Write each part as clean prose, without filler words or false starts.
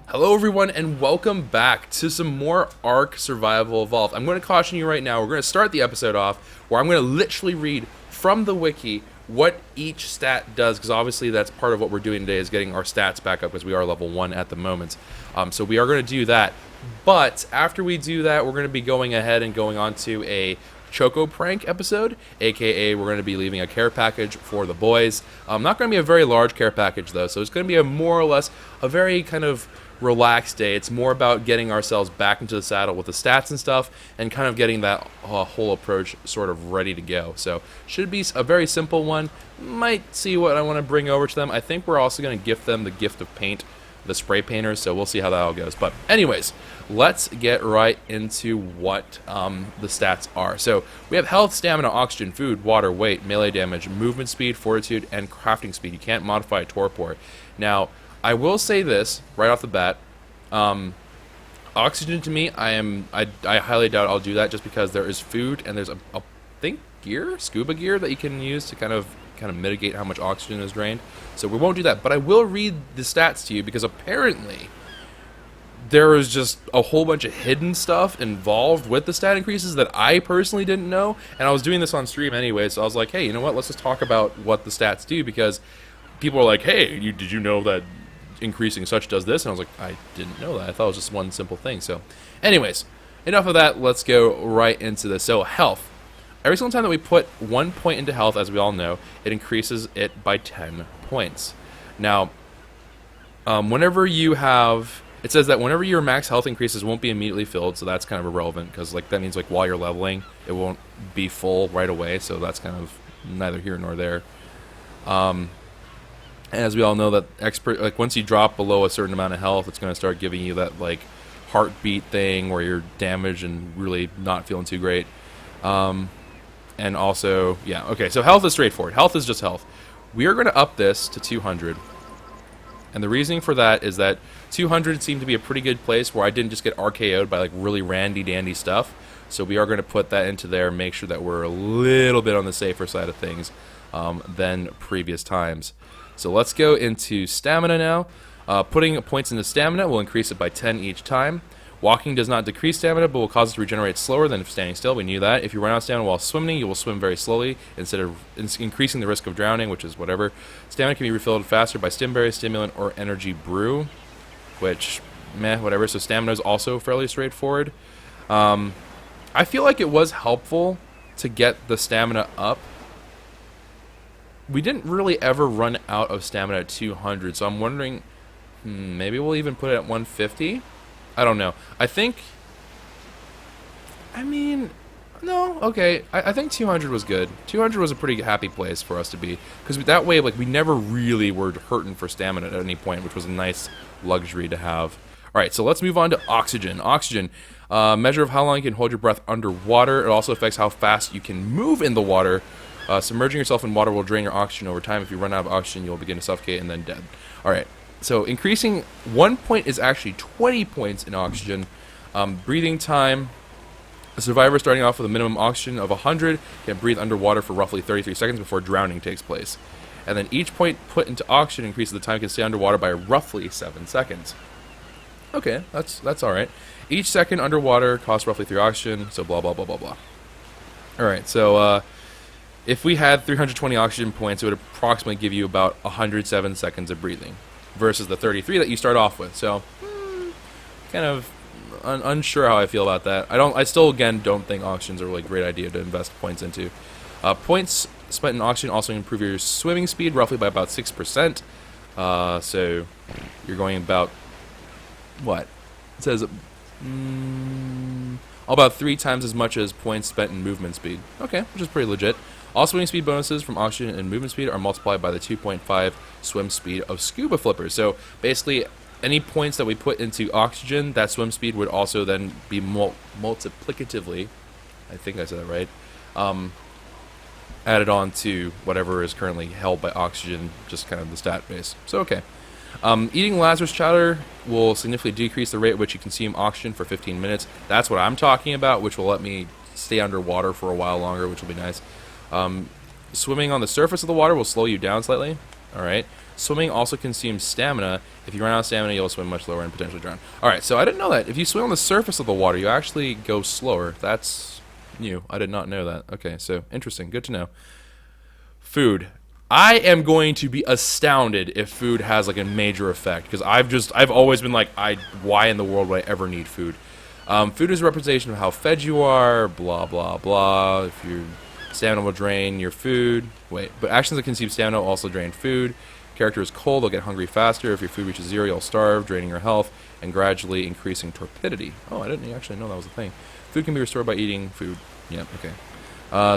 Hello everyone and welcome back to some more ARK Survival Evolved. I'm going to caution you right now, we're going to start the episode off where I'm going to literally read from the wiki what each stat does, because obviously that's part of what we're doing today is getting our stats back up because we are level 1 at the moment. So we are going to do that, but after we do that we're going to be going ahead and going on to a Choco prank episode, aka we're going to be leaving a care package for the boys. Not going to be a very large care package though, so it's going to be a more or less a very kind of relaxed day. It's more about getting ourselves back into the saddle with the stats and stuff and kind of getting that whole approach sort of ready to go. So should be a very simple one. Might see what I want to bring over to them. I think we're also going to gift them the gift of paint, the spray painters, so we'll see how that all goes. But anyways, let's get right into what the stats are. So we have health, stamina, oxygen, food, water, weight, melee damage, movement speed, fortitude, and crafting speed. You can't modify torpor. Now I will say this right off the bat, oxygen to me, I highly doubt I'll do that just because there is food and there's I think scuba gear that you can use to kind of mitigate how much oxygen is drained. So we won't do that, but I will read the stats to you because apparently there is just a whole bunch of hidden stuff involved with the stat increases that I personally didn't know, and I was doing this on stream anyway, so I was like, hey, you know what, let's just talk about what the stats do, because people are like, hey, did you know that increasing such does this? And I was like, I didn't know that. I thought it was just one simple thing. So anyways, enough of that, let's go right into this. So health, every single time that we put 1 point into health, as we all know, it increases it by 10 points. Now whenever you have, it says that whenever your max health increases won't be immediately filled, so that's kind of irrelevant because like that means like while you're leveling it won't be full right away, so that's kind of neither here nor there. As we all know, that like once you drop below a certain amount of health, it's going to start giving you that like heartbeat thing where you're damaged and really not feeling too great. And also, yeah, okay, so health is straightforward. Health is just health. We are going to up this to 200. And the reasoning for that is that 200 seemed to be a pretty good place where I didn't just get RKO'd by like really randy-dandy stuff. So we are going to put that into there and make sure that we're a little bit on the safer side of things than previous times. So let's go into stamina now. Putting points into stamina will increase it by 10 each time. Walking does not decrease stamina, but will cause it to regenerate slower than if standing still. We knew that. If you run out of stamina while swimming, you will swim very slowly, instead of increasing the risk of drowning, which is whatever. Stamina can be refilled faster by stimberry, stimulant, or energy brew, which, meh, whatever. So stamina is also fairly straightforward. I feel like it was helpful to get the stamina up. We didn't really ever run out of stamina at 200, so I'm wondering, maybe we'll even put it at 150? I don't know. I mean, no, okay. I think 200 was good. 200 was a pretty happy place for us to be, because that way, like, we never really were hurting for stamina at any point, which was a nice luxury to have. Alright, so let's move on to oxygen. Oxygen, measure of how long you can hold your breath underwater. It also affects how fast you can move in the water. Submerging yourself in water will drain your oxygen over time. If you run out of oxygen, you'll begin to suffocate and then dead. Alright, so increasing 1 point is actually 20 points in oxygen. Breathing time, a survivor starting off with a minimum oxygen of 100 can breathe underwater for roughly 33 seconds before drowning takes place. And then each point put into oxygen increases the time you can stay underwater by roughly 7 seconds. Okay, that's alright. Each second underwater costs roughly 3 oxygen, so blah blah blah blah blah. Alright, so if we had 320 oxygen points, it would approximately give you about 107 seconds of breathing, versus the 33 that you start off with. So, kind of unsure how I feel about that. I still, again, don't think oxygen's a really great idea to invest points into. Points spent in oxygen also improve your swimming speed roughly by about 6%. So, you're going about, what? It says, about 3 times as much as points spent in movement speed. Okay, which is pretty legit. All swimming speed bonuses from oxygen and movement speed are multiplied by the 2.5 swim speed of scuba flippers. So basically, any points that we put into oxygen, that swim speed would also then be multiplicatively, I think I said that right, added on to whatever is currently held by oxygen, just kind of the stat base. So okay. Eating Lazarus chowder will significantly decrease the rate at which you consume oxygen for 15 minutes. That's what I'm talking about, which will let me stay underwater for a while longer, which will be nice. Swimming on the surface of the water will slow you down slightly. Alright. Swimming also consumes stamina. If you run out of stamina, you'll swim much lower and potentially drown. Alright, so I didn't know that. If you swim on the surface of the water, you actually go slower. That's new. I did not know that. Okay, so interesting. Good to know. Food. I am going to be astounded if food has like a major effect, because I've always been like, why in the world would I ever need food? Food is a representation of how fed you are, blah blah blah. If your stamina will drain your food. Wait, but actions that consume stamina will also drain food. Character is cold, they'll get hungry faster. If your food reaches 0, you'll starve, draining your health and gradually increasing torpidity. Oh, I didn't actually know that was a thing. Food can be restored by eating food. Yeah, okay.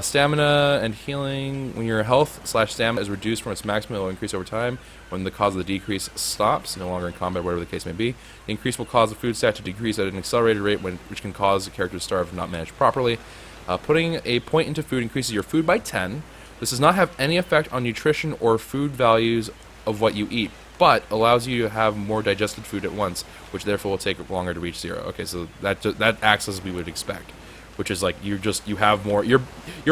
Stamina and healing. When your health/stamina is reduced from its maximum, it will increase over time. When the cause of the decrease stops, no longer in combat, whatever the case may be, the increase will cause the food stat to decrease at an accelerated rate, which can cause the character to starve if not managed properly. Putting a point into food increases your food by 10. This does not have any effect on nutrition or food values of what you eat, but allows you to have more digested food at once, which therefore will take longer to reach 0. Okay, so that acts as we would expect, which is like you have more, your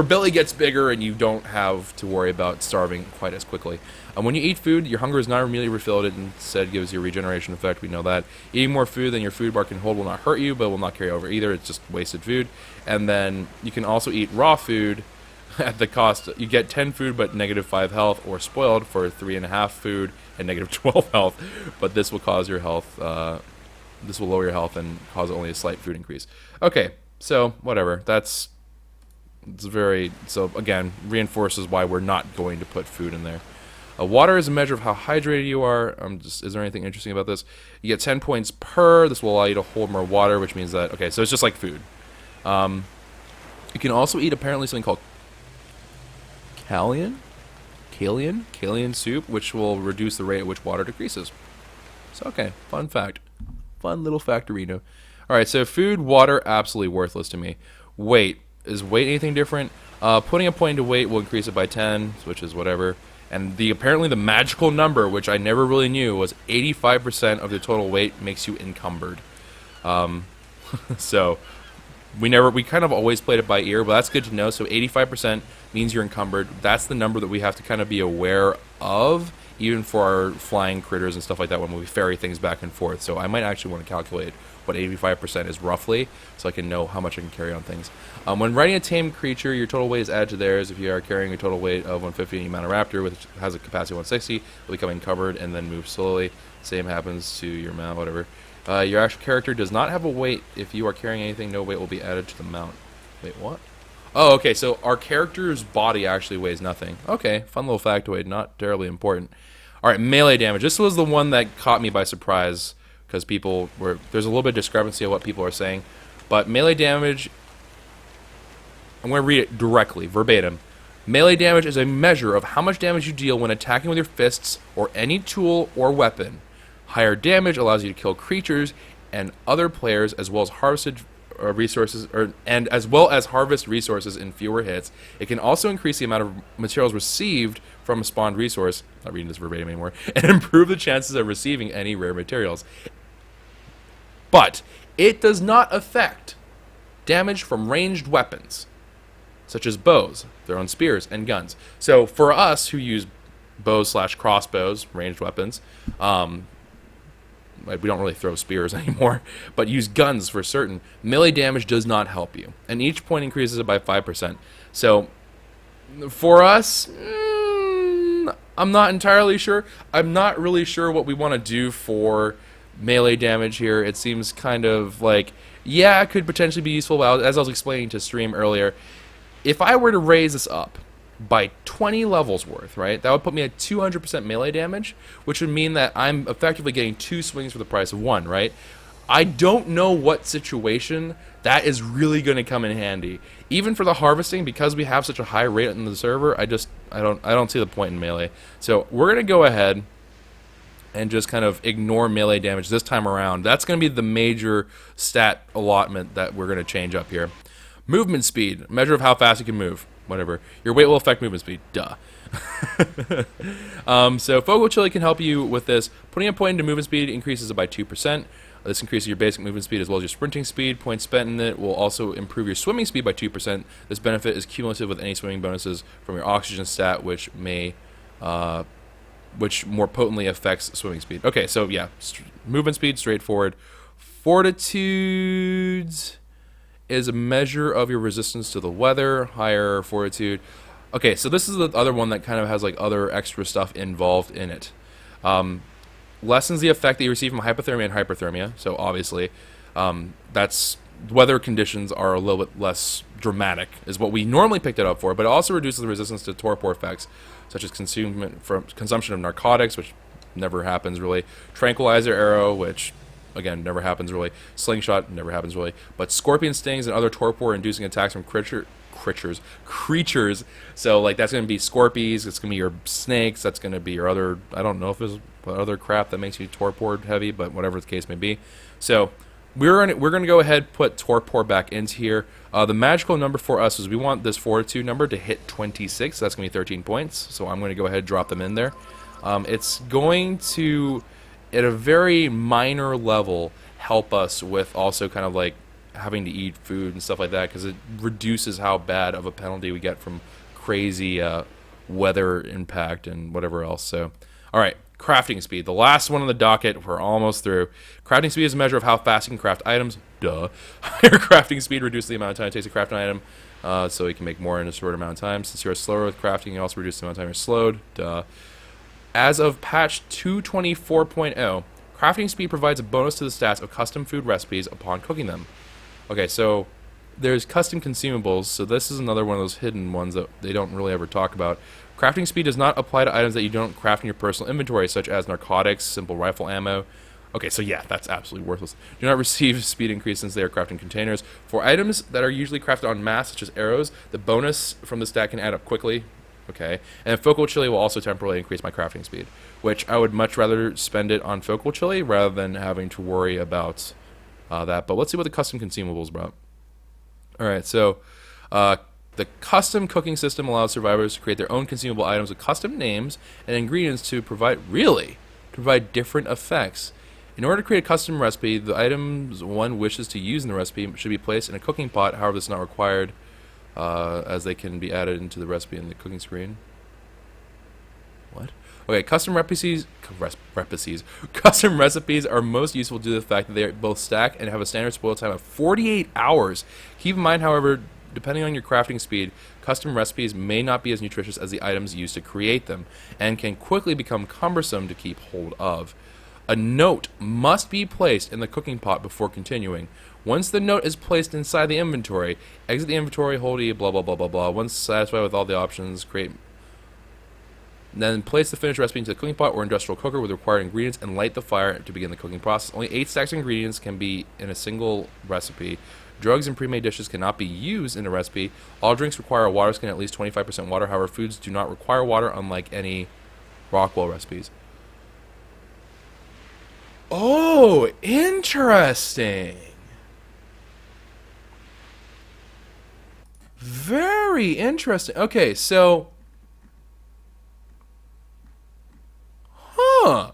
belly gets bigger and you don't have to worry about starving quite as quickly. When you eat food, your hunger is not immediately refilled. It instead gives you a regeneration effect. We know that. Eating more food than your food bar can hold will not hurt you, but will not carry over either. It's just wasted food. And then you can also eat raw food at the cost. You get 10 food but -5 health, or spoiled for 3.5 food and -12 health. But this will cause your health. This will lower your health and cause only a slight food increase. Okay. So, whatever. So again, reinforces why we're not going to put food in there. Water is a measure of how hydrated you are. Is there anything interesting about this? You get 10 points per. This will allow you to hold more water, which means that, okay, so it's just like food. You can also eat apparently something called Kalian soup, which will reduce the rate at which water decreases. So, okay, fun fact. Fun little factorino. Alright, so food, water, absolutely worthless to me. Weight. Is weight anything different? Putting a point into weight will increase it by 10, which is whatever. And apparently the magical number, which I never really knew, was 85% of the total weight makes you encumbered. So we kind of always played it by ear, but that's good to know. So 85% means you're encumbered. That's the number that we have to kind of be aware of, even for our flying critters and stuff like that when we ferry things back and forth. So I might actually want to calculate what 85% is roughly, so I can know how much I can carry on things. When riding a tame creature, your total weight is added to theirs. If you are carrying a total weight of 150 and you mount a raptor, which has a capacity of 160, it'll become encumbered and then move slowly. Same happens to your mount, whatever. Your actual character does not have a weight. If you are carrying anything, no weight will be added to the mount. Wait, what? Oh, okay, so our character's body actually weighs nothing. Okay, fun little factoid, not terribly important. Alright, melee damage. This was the one that caught me by surprise, because there's a little bit of discrepancy of what people are saying. But melee damage, I'm going to read it directly, verbatim. Melee damage is a measure of how much damage you deal when attacking with your fists or any tool or weapon. Higher damage allows you to kill creatures and other players, as well as harvest resources in fewer hits. It can also increase the amount of materials received from a spawned resource, not reading this verbatim anymore, and improve the chances of receiving any rare materials. But it does not affect damage from ranged weapons, such as bows, their own spears, and guns. So for us who use bows/crossbows, ranged weapons, we don't really throw spears anymore, but use guns for certain, melee damage does not help you. And each point increases it by 5%. So for us, I'm not entirely sure. I'm not really sure what we want to do for melee damage here. It seems kind of like, yeah, it could potentially be useful. But as I was explaining to stream earlier, if I were to raise this up by 20 levels worth, right, that would put me at 200% melee damage, which would mean that I'm effectively getting 2 swings for the price of 1, right? I don't know what situation that is really going to come in handy. Even for the harvesting, because we have such a high rate in the server, I don't see the point in melee. So we're going to go ahead and just kind of ignore melee damage this time around. That's going to be the major stat allotment that we're going to change up here. Movement speed, measure of how fast you can move. Whatever. Your weight will affect movement speed. Duh. So Fogo Chili can help you with this. Putting a point into movement speed increases it by 2%. This increases your basic movement speed as well as your sprinting speed. Points spent in it will also improve your swimming speed by 2%. This benefit is cumulative with any swimming bonuses from your oxygen stat, which may which more potently affects swimming speed. Okay, so yeah, movement speed, straightforward. Fortitude is a measure of your resistance to the weather, higher fortitude. Okay, so this is the other one that kind of has like other extra stuff involved in it. Lessens the effect that you receive from hypothermia and hyperthermia. So obviously, that's weather conditions are a little bit less dramatic, is what we normally picked it up for. But it also reduces the resistance to torpor effects, such as consumption of narcotics, which never happens really. Tranquilizer arrow, which again never happens really. Slingshot never happens really. But scorpion stings and other torpor-inducing attacks from creatures. So like that's gonna be scorpions. It's gonna be your snakes. That's gonna be your other. I don't know if there's other crap that makes you torpor heavy, but whatever the case may be. So we're gonna go ahead put torpor back into here. The magical number for us is we want this fortitude number to hit 26. So that's gonna be 13 points. So I'm gonna go ahead and drop them in there. It's going to, at a very minor level, help us with also kind of like having to eat food and stuff like that, because it reduces how bad of a penalty we get from crazy weather impact and whatever else. So, all right, crafting speed. The last one on the docket. We're almost through. Crafting speed is a measure of how fast you can craft items. Duh. Higher crafting speed reduces the amount of time it takes to craft an item, so you can make more in a short amount of time. Since you're slower with crafting, you also reduce the amount of time you're slowed. Duh. As of patch 224.0, crafting speed provides a bonus to the stats of custom food recipes upon cooking them. Okay, so there's custom consumables, so this is another one of those hidden ones that they don't really ever talk about. Crafting speed does not apply to items that you don't craft in your personal inventory, such as narcotics, simple rifle ammo. Okay, so yeah, that's absolutely worthless. Do not receive speed increase since they are crafting containers. For items that are usually crafted en masse, such as arrows, the bonus from the stat can add up quickly. Okay, and focal chili will also temporarily increase my crafting speed, which I would much rather spend it on focal chili rather than having to worry about that. But let's see what the custom consumables brought. Alright, so the custom cooking system allows survivors to create their own consumable items with custom names and ingredients to provide different effects. In order to create a custom recipe, the items one wishes to use in the recipe should be placed in a cooking pot. However, this is not required, as they can be added into the recipe in the cooking screen. What? Okay, custom recipes are most useful due to the fact that they both stack and have a standard spoil time of 48 hours. Keep in mind, however, depending on your crafting speed, custom recipes may not be as nutritious as the items used to create them, and can quickly become cumbersome to keep hold of. A note must be placed in the cooking pot before continuing. Once the note is placed inside the inventory, exit the inventory, hold E, blah blah blah blah blah. Once satisfied with all the options, then place the finished recipe into the cooking pot or industrial cooker with the required ingredients and light the fire to begin the cooking process. Only 8 stacks of ingredients can be in a single recipe. Drugs and pre-made dishes cannot be used in a recipe. All drinks require a water skin at least 25% water. However, foods do not require water, unlike any Rockwell recipes. Oh, interesting. Very interesting. Okay, so...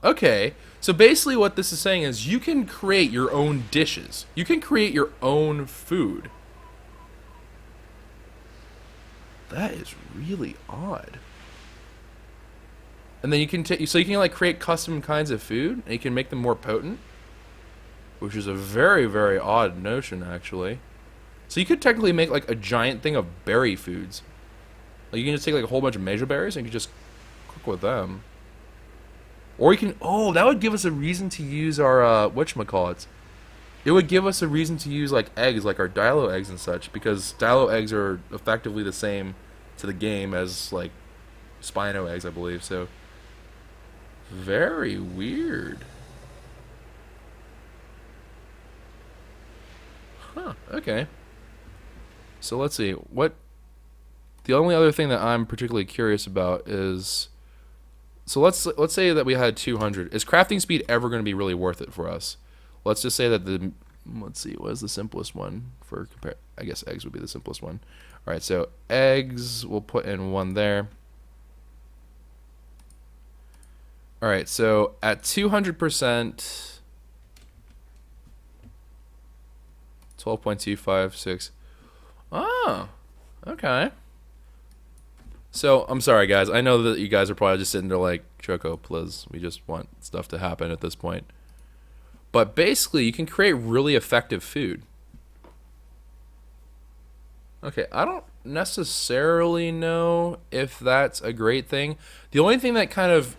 Okay. So basically what this is saying is you can create your own dishes. You can create your own food. That is really odd. And then you can so you can like create custom kinds of food and you can make them more potent, which is a very, very odd notion actually. So you could technically make like a giant thing of berry foods. Like you can just take like a whole bunch of major berries and you can just cook with them. Or you can, that would give us a reason to use our, whatchamacallits. It would give us a reason to use, like, eggs, like our Dilo eggs and such, because Dilo eggs are effectively the same to the game as, like, Spino eggs, I believe, so. Very weird. Huh, okay. So let's see, the only other thing that I'm particularly curious about is... So let's say that we had 200. Is crafting speed ever going to be really worth it for us? Let's just say that let's see, what is the simplest one for compare? I guess eggs would be the simplest one. All right, so eggs, we'll put in 1 there. All right, so at 200%, 12.256. Oh, okay. So, I'm sorry, guys. I know that you guys are probably just sitting there like, Choco, please. We just want stuff to happen at this point. But basically, you can create really effective food. Okay, I don't necessarily know if that's a great thing. The only thing that kind of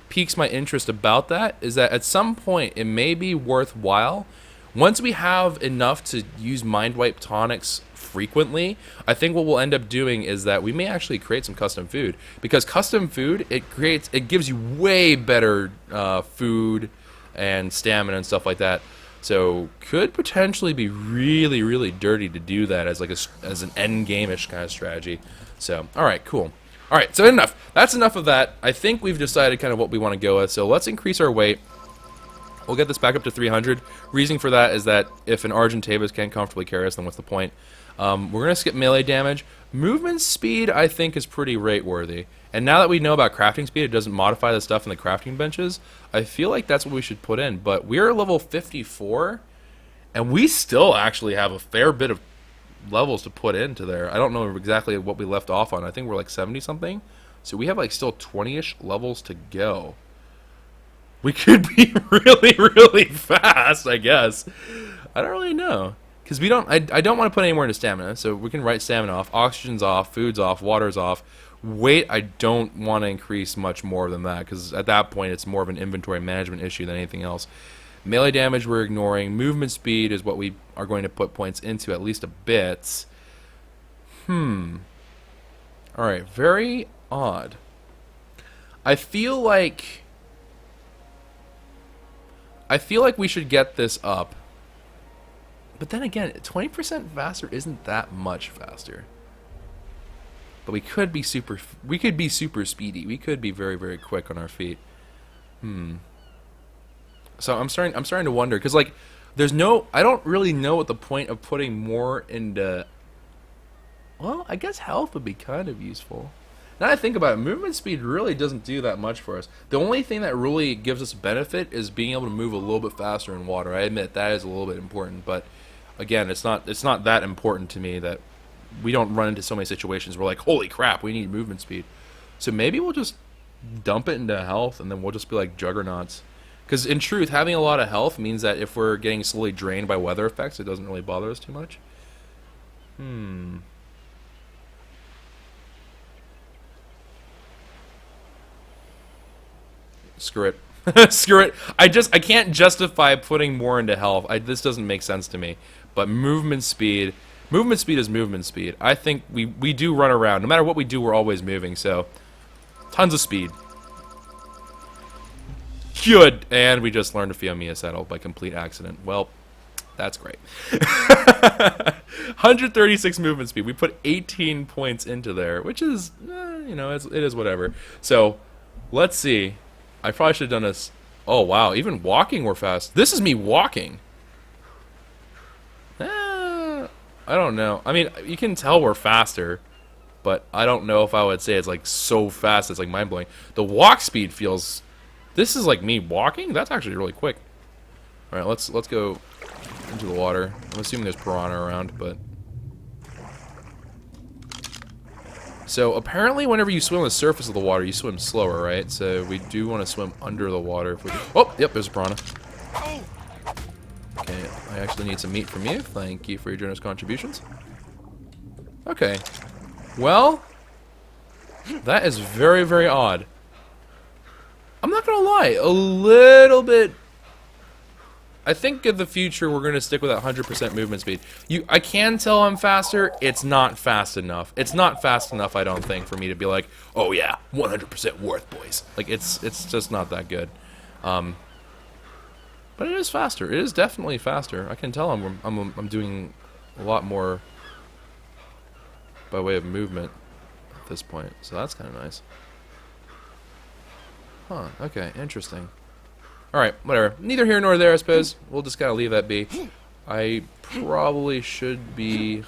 piques my interest about that is that at some point it may be worthwhile. Once we have enough to use Mind Wipe tonics frequently, I think what we'll end up doing is that we may actually create some custom food. Because custom food, it gives you way better food and stamina and stuff like that. So could potentially be really, really dirty to do that as like as an end game-ish kind of strategy. So all right, cool. All right, so enough. That's enough of that. I think we've decided kind of what we want to go with. So let's increase our weight. We'll get this back up to 300. Reason for that is that if an Argentavis can't comfortably carry us, then what's the point? We're going to skip melee damage. Movement speed, I think, is pretty rate-worthy. And now that we know about crafting speed, it doesn't modify the stuff in the crafting benches, I feel like that's what we should put in. But we're level 54, and we still actually have a fair bit of levels to put into there. I don't know exactly what we left off on. I think we're like 70-something. So we have like still 20-ish levels to go. We could be really, really fast, I guess. I don't really know. Because we don't, I don't want to put any more into stamina, so we can write stamina off. Oxygen's off, food's off, water's off. Weight, I don't want to increase much more than that, because at that point it's more of an inventory management issue than anything else. Melee damage we're ignoring. Movement speed is what we are going to put points into, at least a bit. Alright, very odd. I feel like we should get this up. But then again, 20% faster isn't that much faster. But we could be super speedy. We could be very, very quick on our feet. So I'm starting to wonder, because like I don't really know what the point of putting more into. Well, I guess health would be kind of useful. Now I think about it, movement speed really doesn't do that much for us. The only thing that really gives us benefit is being able to move a little bit faster in water. I admit that is a little bit important, but again, it's not that important to me that we don't run into so many situations where like, holy crap, we need movement speed. So maybe we'll just dump it into health, and then we'll just be like juggernauts. Because in truth, having a lot of health means that if we're getting slowly drained by weather effects, it doesn't really bother us too much. Screw it. Screw it. I can't justify putting more into health. This doesn't make sense to me. But movement speed is movement speed. I think we do run around. No matter what we do, we're always moving. So, tons of speed. Good. And we just learned a Fiomia saddle by complete accident. Well, that's great. 136 movement speed. We put 18 points into there, which is, you know, it is whatever. So, let's see. I probably should have done this. Oh, wow. Even walking we're fast. This is me walking. I don't know. I mean, you can tell we're faster, but I don't know if I would say it's like so fast it's like mind-blowing. The walk speed feels... This is like me walking? That's actually really quick. Alright, let's go into the water. I'm assuming there's piranha around, but... So, apparently whenever you swim on the surface of the water, you swim slower, right? So, we do want to swim under the water. If we... Oh, yep, there's a piranha. Okay, I actually need some meat from you. Thank you for your generous contributions. Okay. Well, that is very, very odd. I'm not gonna lie, a little bit... I think in the future we're gonna stick with that 100% movement speed. I can tell I'm faster. It's not fast enough. It's not fast enough, I don't think, for me to be like, oh yeah, 100% worth, boys. Like it's just not that good. But it is faster. It is definitely faster. I can tell I'm doing a lot more by way of movement at this point. So that's kind of nice. Huh, okay, interesting. Alright, whatever. Neither here nor there, I suppose. We'll just kind of leave that be. I probably should be...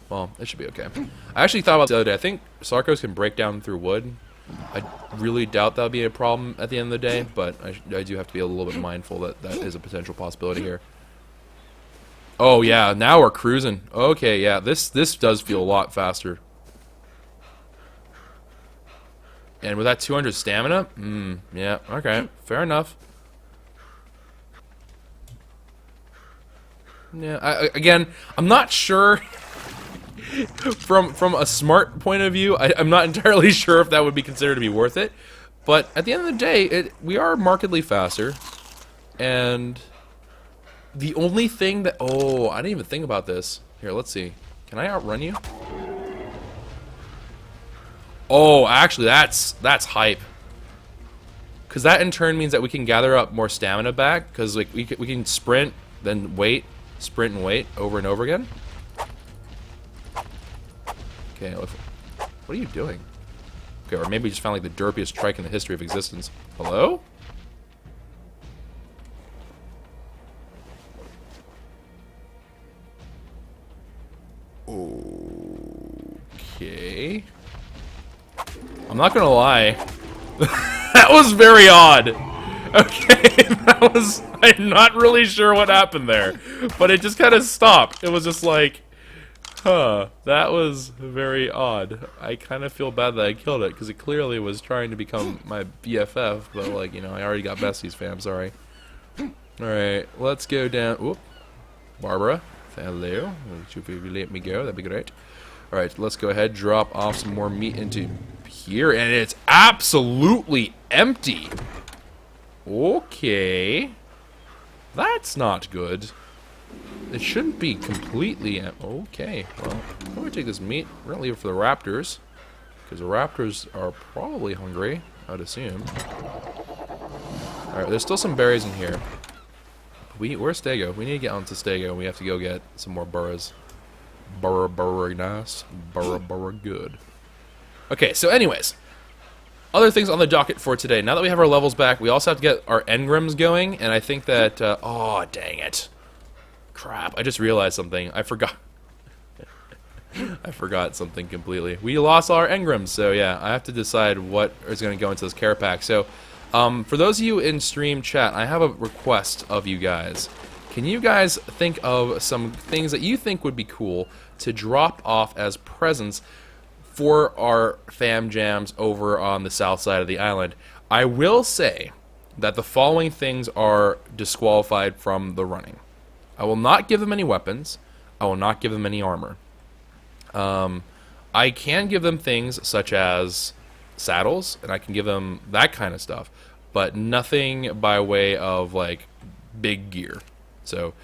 Well, it should be okay. I actually thought about the other day. I think Sarcos can break down through wood. I really doubt that would be a problem at the end of the day, but I do have to be a little bit mindful that that is a potential possibility here. Oh, yeah, now we're cruising. Okay, yeah, this does feel a lot faster. And with that 200 stamina, yeah, okay, fair enough. Yeah, again, I'm not sure. From a smart point of view, I'm not entirely sure if that would be considered to be worth it. But at the end of the day, we are markedly faster. And the only thing that... Oh, I didn't even think about this. Here, let's see. Can I outrun you? Oh, actually, that's hype. Because that in turn means that we can gather up more stamina back. Because like we can sprint, then wait, sprint and wait over and over again. Okay, what are you doing? Okay, or maybe we just found like the derpiest trike in the history of existence. Hello? Okay. I'm not gonna lie. That was very odd. Okay, that was... I'm not really sure what happened there. But it just kind of stopped. It was just like... Huh, that was very odd. I kind of feel bad that I killed it, because it clearly was trying to become my BFF, but like, you know, I already got besties, fam, sorry. Alright, let's go down... Oop. Barbara, hello. If you let me go, that'd be great. Alright, let's go ahead, drop off some more meat into here, and it's absolutely empty! Okay. That's not good. It shouldn't be completely... Okay, well, I'm going to take this meat. We're going to leave it for the raptors. Because the raptors are probably hungry, I'd assume. Alright, there's still some berries in here. Where's Stego? We need to get onto Stego. We have to go get some more burrows. Burra nice. Burra good. Okay, so anyways. Other things on the docket for today. Now that we have our levels back, we also have to get our engrams going. And I think that... oh, dang it. Crap, I just realized something. I forgot. I forgot something completely. We lost all our engrams, so yeah, I have to decide what is going to go into this care pack. So, for those of you in stream chat, I have a request of you guys. Can you guys think of some things that you think would be cool to drop off as presents for our fam jams over on the south side of the island? I will say that the following things are disqualified from the running. I will not give them any weapons. I will not give them any armor. I can give them things such as saddles, and I can give them that kind of stuff, but nothing by way of like big gear. So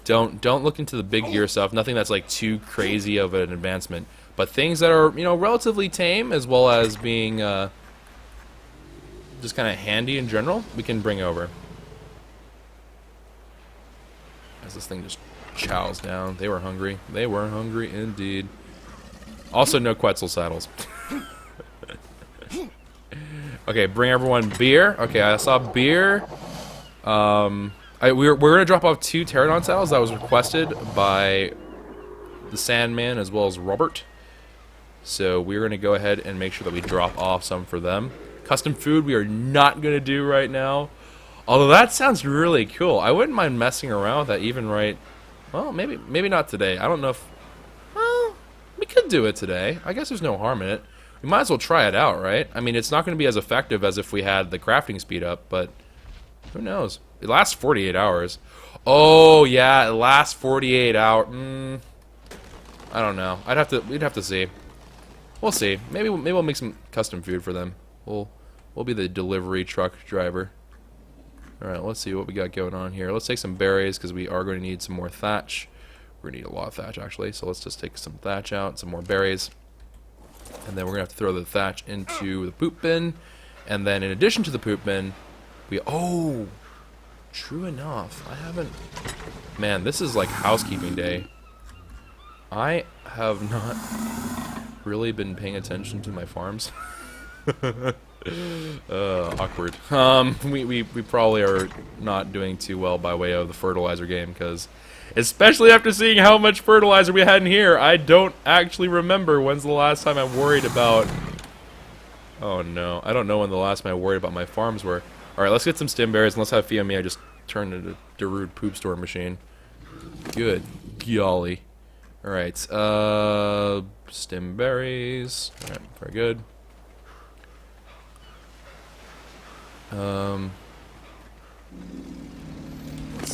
don't look into the big gear stuff. Nothing that's like too crazy of an advancement, but things that are, you know, relatively tame as well as being just kind of handy in general, we can bring over. As this thing just chows down. They were hungry. They were hungry indeed. Also, no Quetzal saddles. Okay, bring everyone beer. Okay, I saw beer. We're gonna drop off 2 pterodon saddles that was requested by the Sandman as well as Robert. So we're gonna go ahead and make sure that we drop off some for them. Custom food we are not gonna do right now. Although that sounds really cool. I wouldn't mind messing around with that even right... Well, maybe not today. I don't know if... Well, we could do it today. I guess there's no harm in it. We might as well try it out, right? I mean, it's not going to be as effective as if we had the crafting speed up, but... Who knows? It lasts 48 hours. Oh, yeah, it lasts 48 hours. I don't know. We'd have to see. We'll see. Maybe we'll make some custom food for them. We'll be the delivery truck driver. Alright, let's see what we got going on here. Let's take some berries, because we are going to need some more thatch. We're going to need a lot of thatch, actually. So let's just take some thatch out, some more berries. And then we're going to have to throw the thatch into the poop bin. And then in addition to the poop bin, oh! True enough. I haven't... Man, this is like housekeeping day. I have not really been paying attention to my farms. Awkward. We probably are not doing too well by way of the fertilizer game, because especially after seeing how much fertilizer we had in here, I don't actually remember when's the last time I worried about... Oh no, I don't know when the last time I worried about my farms were. Alright, let's get some stem berries, and let's have Fiamia just turn into a Darude poop store machine. Good golly. Alright, stem berries. Alright, very good. Let's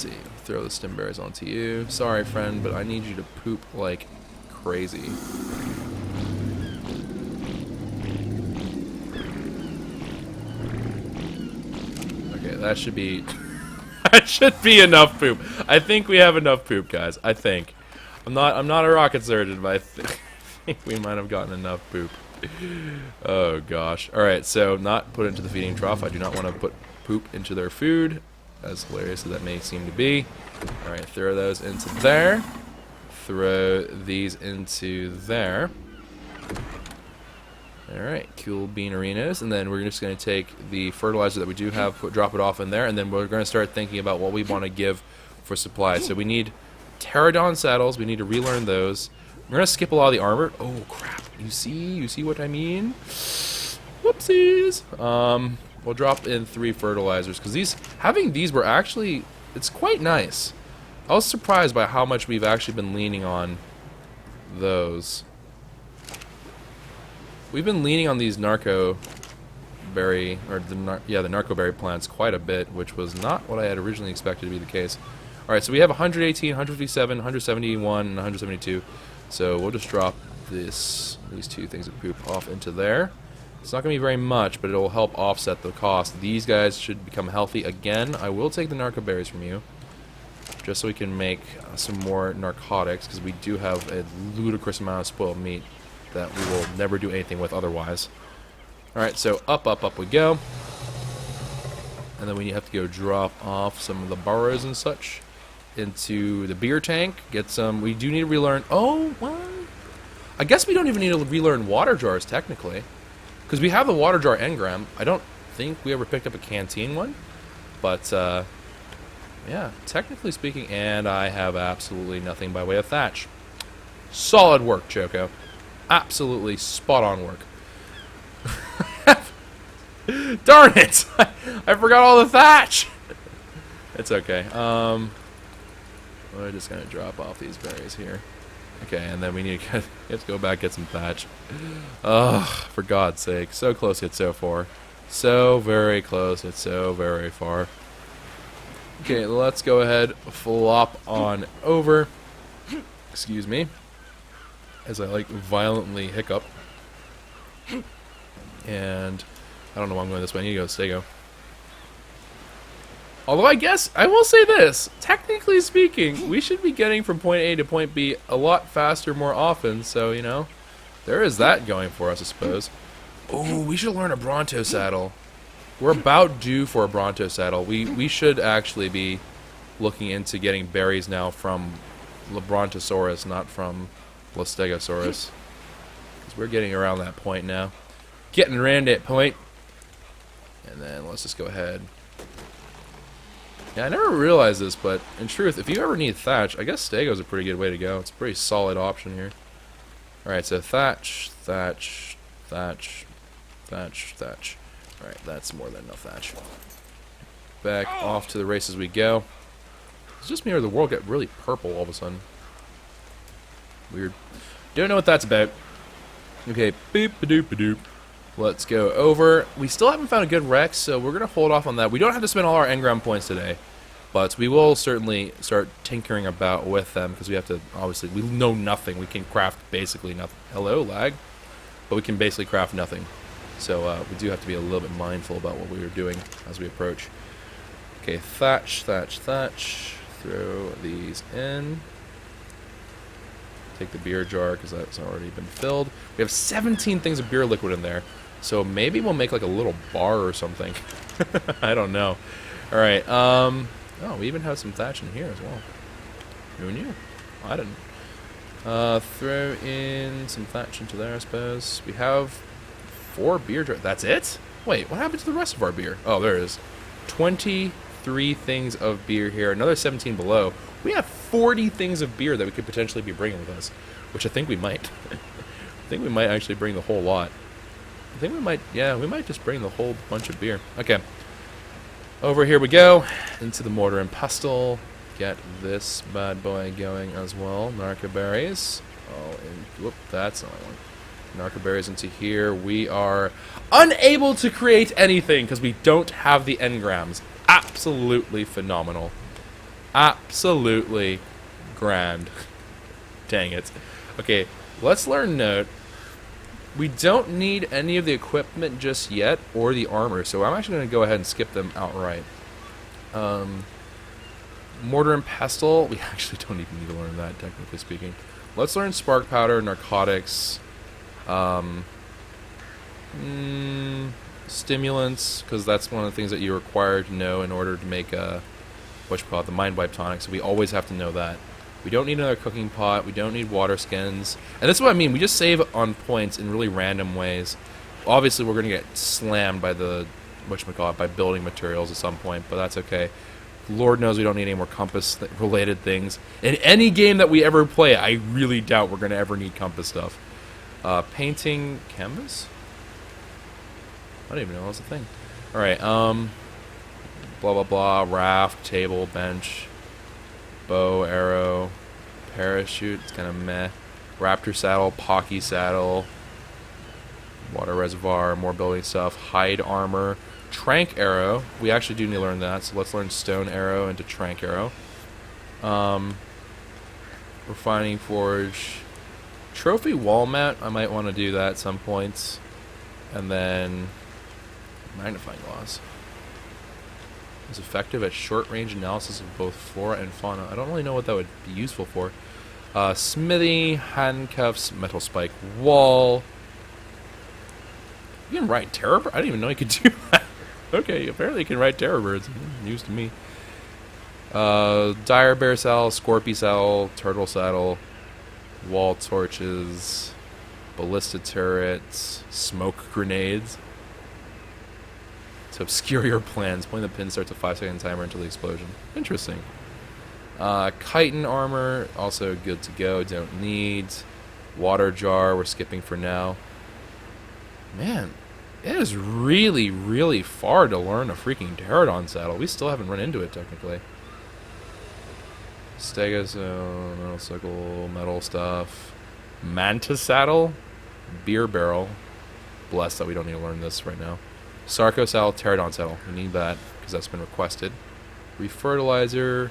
see. Throw the stem berries onto you. Sorry, friend, but I need you to poop like crazy. Okay, that should be... that should be enough poop. I think we have enough poop, guys. I think. I'm not a rocket surgeon, but I think we might have gotten enough poop. Oh gosh. Alright, so not put into the feeding trough. I do not want to put poop into their food, as hilarious as that may seem to be. Alright, throw those into there. Throw these into there. Alright, cool beanerinos. And then we're just going to take the fertilizer that we do have, drop it off in there, and then we're going to start thinking about what we want to give for supply. So we need pterodon saddles. We need to relearn those. We're going to skip a lot of the armor. Oh, crap. You see what I mean? Whoopsies. We'll drop in 3 fertilizers, because having these were actually, it's quite nice. I was surprised by how much we've actually been leaning on those. We've been leaning on these narco berry, or the narco berry plants quite a bit, which was not what I had originally expected to be the case. Alright, so we have 118, 157, 171, and 172. So we'll just drop these 2 things of poop off into there. It's not going to be very much, but it will help offset the cost. These guys should become healthy again. I will take the narco berries from you, just so we can make some more narcotics, because we do have a ludicrous amount of spoiled meat that we will never do anything with otherwise. Alright, so up we go. And then we have to go drop off some of the burrows and such into the beer tank. Get some... We do need to relearn... Oh, well... I guess we don't even need to relearn water jars, technically. Because we have the water jar engram. I don't think we ever picked up a canteen one. But, yeah, technically speaking, and I have absolutely nothing by way of thatch. Solid work, Choco. Absolutely spot-on work. Darn it! I forgot all the thatch! It's okay. We're just gonna drop off these berries here. Okay, and then we need to go back get some thatch. Ugh, for God's sake. So close yet so far. So very close yet so very far. Okay, let's go ahead, flop on over. Excuse me. As I violently hiccup. And I don't know why I'm going this way. I need to go Stego. Although I guess, I will say this, technically speaking, we should be getting from point A to point B a lot faster more often, so, you know, there is that going for us, I suppose. Oh, we should learn a Bronto saddle. We're about due for a Bronto saddle. We should actually be looking into getting berries now from Brontosaurus, not from Stegosaurus. Because we're getting around that point now. Getting around that point. And then let's just go ahead. Yeah, I never realized this, but in truth, if you ever need thatch, I guess Stego's a pretty good way to go. It's a pretty solid option here. Alright, so thatch, thatch, thatch, thatch, thatch. Alright, that's more than enough thatch. Back off to the races we go. It's just me or the world get really purple all of a sudden. Weird. Don't know what that's about. Okay, boop-a-doop-a-doop. Let's go over. We still haven't found a good Rex, so we're going to hold off on that. We don't have to spend all our engram points today, but we will certainly start tinkering about with them, because we have to, obviously, we know nothing. We can craft basically nothing. Hello, lag? But we can basically craft nothing. So we do have to be a little bit mindful about what we are doing as we approach. Okay, thatch, thatch, thatch. Throw these in. Take the beer jar, because that's already been filled. We have 17 things of beer liquid in there. So maybe we'll make like a little bar or something. I don't know. Alright, oh, we even have some thatch in here as well. Who knew? I didn't. Throw in some thatch into there, I suppose. We have 4 beer jars. That's it? Wait, what happened to the rest of our beer? Oh, there it is. 23 things of beer here. Another 17 below. We have 40 things of beer that we could potentially be bringing with us. Which I think we might. I think we might actually bring the whole lot. I think we might, yeah, we might just bring the whole bunch of beer. Okay. Over here we go. Into the mortar and pestle. Get this bad boy going as well. Narco berries. Oh, and whoop, that's not one. Narco berries into here. We are... unable to create anything because we don't have the engrams. Absolutely phenomenal. Absolutely grand. Dang it. Okay, let's learn note. We don't need any of the equipment just yet, or the armor, so I'm actually going to go ahead and skip them outright. Mortar and pestle, we actually don't even need to learn that, technically speaking. Let's learn spark powder, narcotics, stimulants, because that's one of the things that you're required to know in order to make the mind wipe tonic, so we always have to know that. We don't need another cooking pot. We don't need water skins. And that's what I mean. We just save on points in really random ways. Obviously, we're going to get slammed by the, by building materials at some point, but that's okay. Lord knows we don't need any more compass-related things. In any game that we ever play, I really doubt we're going to ever need compass stuff. Painting canvas? I don't even know that was a thing. Alright, blah, blah, blah. Raft, table, bench. Bow, arrow, parachute, it's kind of meh. Raptor saddle, Pocky saddle, water reservoir, more building stuff, hide armor, trank arrow. We actually do need to learn that, so let's learn stone arrow into trank arrow. Refining forge, trophy wall mat. I might want to do that at some points, and then magnifying glass. Is effective at short-range analysis of both flora and fauna. I don't really know what that would be useful for. Smithy, handcuffs, metal spike wall. You can ride terror birds? I didn't even know you could do that. Okay, apparently you can ride terror birds. News to me. Dire bear saddle, scorpion saddle, turtle saddle, wall torches, ballista turrets, smoke grenades. To obscure your plans, pulling the pin starts a 5-second timer until the explosion. Interesting. Chitin armor, also good to go. Don't need. Water jar, we're skipping for now. Man, it is really, really far to learn a freaking pterodon saddle. We still haven't run into it, technically. Stegos, metal cycle, metal stuff. Mantis saddle, beer barrel. Blessed that we don't need to learn this right now. Sarco saddle, pterodon saddle. We need that because that's been requested. Refertilizer.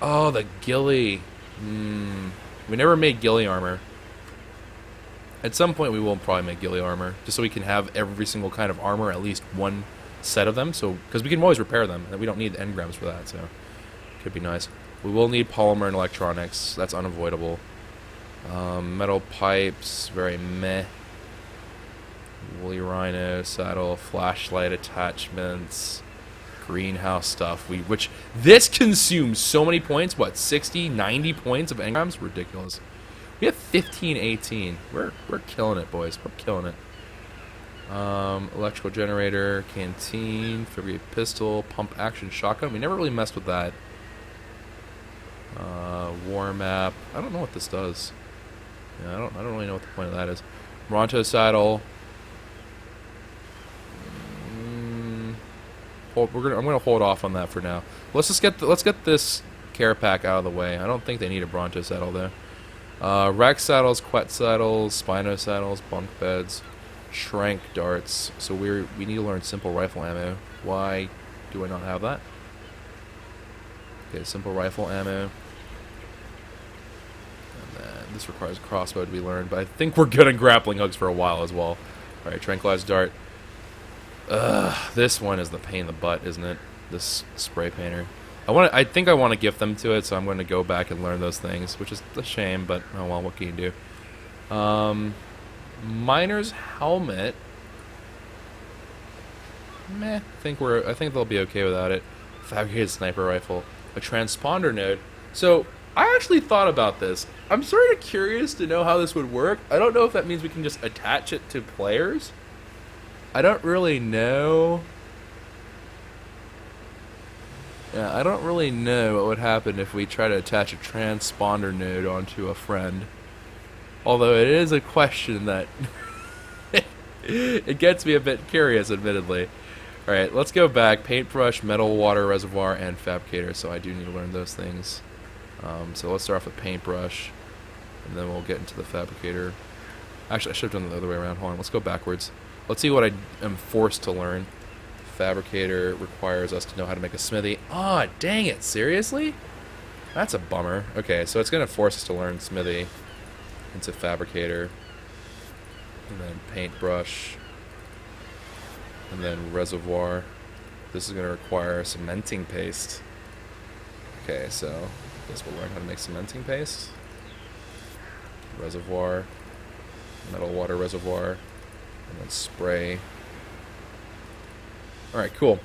Oh, the ghillie. We never made ghillie armor. At some point we will probably make ghillie armor, just so we can have every single kind of armor, at least one set of them. So, because we can always repair them, and we don't need engrams for that. So, could be nice. We will need polymer and electronics. That's unavoidable. Metal pipes, very meh. Woolly rhino saddle, flashlight attachments, greenhouse stuff. Which this consumes so many points. What, 60, 90 points of engrams? Ridiculous. We have 15, 18. We're killing it, boys. We're killing it. Electrical generator, canteen, February pistol, pump action shotgun. We never really messed with that. War map. I don't know what this does. Yeah, I don't really know what the point of that is. Ronto saddle. I'm gonna hold off on that for now. Let's get this care pack out of the way. I don't think they need a Bronto saddle though. Rex saddles, Kwehs saddles, Spino saddles, bunk beds, Shrank darts. So we need to learn simple rifle ammo. Why do I not have that? Okay, simple rifle ammo. And then this requires a crossbow to be learned, but I think we're good at grappling hooks for a while as well. Alright, tranquilized dart. This one is the pain in the butt, isn't it? This spray painter. I think I want to gift them to it, so I'm going to go back and learn those things, which is a shame, but oh well, what can you do? Miner's helmet. Meh. I think they'll be okay without it. Fabricated sniper rifle. A transponder node. So I actually thought about this. I'm sort of curious to know how this would work. I don't know if that means we can just attach it to players. I don't really know. Yeah, I don't really know what would happen if we try to attach a transponder node onto a friend. Although it is a question that it gets me a bit curious, admittedly. Alright, let's go back. Paintbrush, metal water reservoir, and fabricator. So I do need to learn those things. So let's start off with paintbrush, and then we'll get into the fabricator. Actually, I should have done it the other way around. Hold on, let's go backwards. Let's see what I am forced to learn. Fabricator requires us to know how to make a smithy. Ah, dang it, seriously? That's a bummer. Okay, so it's going to force us to learn smithy into fabricator. And then paintbrush. And then reservoir. This is going to require cementing paste. Okay, so I guess we'll learn how to make cementing paste. Reservoir. Metal water reservoir. And then spray. Alright, cool.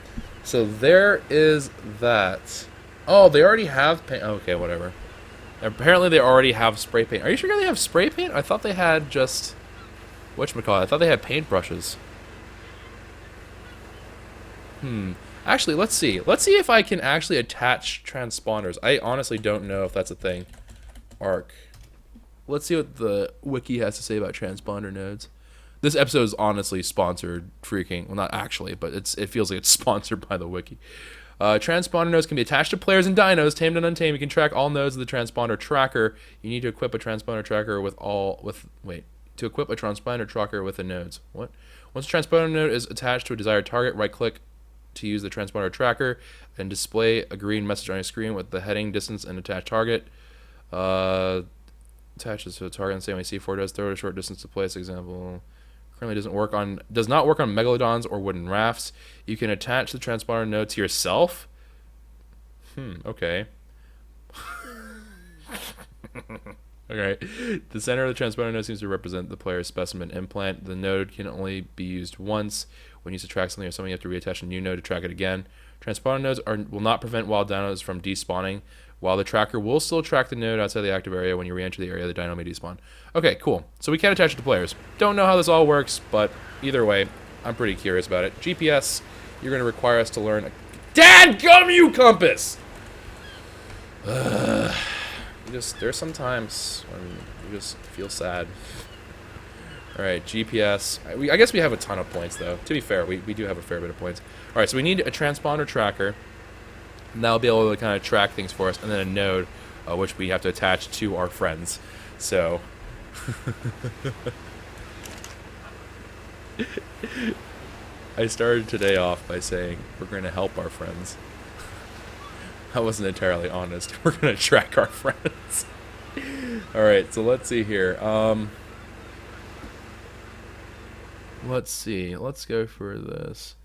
So there is that. Oh, they already have paint. Okay, whatever. Apparently they already have spray paint. Are you sure they have spray paint? I thought they had just... whatchamacallit? I thought they had paintbrushes. Actually, let's see. Let's see if I can actually attach transponders. I honestly don't know if that's a thing. ARK. Let's see what the wiki has to say about transponder nodes. This episode is honestly sponsored freaking... well, not actually, but it feels like it's sponsored by the wiki. Transponder nodes can be attached to players and dinos, tamed and untamed. You can track all nodes of the transponder tracker. You need to equip a transponder tracker to equip a transponder tracker with the nodes. What? Once a transponder node is attached to a desired target, right-click to use the transponder tracker and display a green message on your screen with the heading, distance, and attached target. Attaches to a target in the same way C4 does. Throw it a short distance to place. Example. Currently does not work on megalodons or wooden rafts. You can attach the transponder node to yourself. Okay. Alright. The center of the transponder node seems to represent the player's specimen implant. The node can only be used once. When used to track something or something, you have to reattach a new node to track it again. Transponder nodes will not prevent wild dinos from despawning, while the tracker will still track the node outside the active area. When you re-enter the area, the dino may despawn. Okay, cool. So we can attach it to players. Don't know how this all works, but either way, I'm pretty curious about it. GPS, you're going to require us to learn a... Dadgum, you compass! There's some times when you just feel sad. Alright, GPS. I guess we have a ton of points, though. To be fair, we do have a fair bit of points. Alright, so we need a transponder tracker. And that'll be able to kind of track things for us. And then a node, which we have to attach to our friends. So... I started today off by saying we're going to help our friends. I wasn't entirely honest. We're going to track our friends. Alright, so let's see here. Let's see. Let's go for this.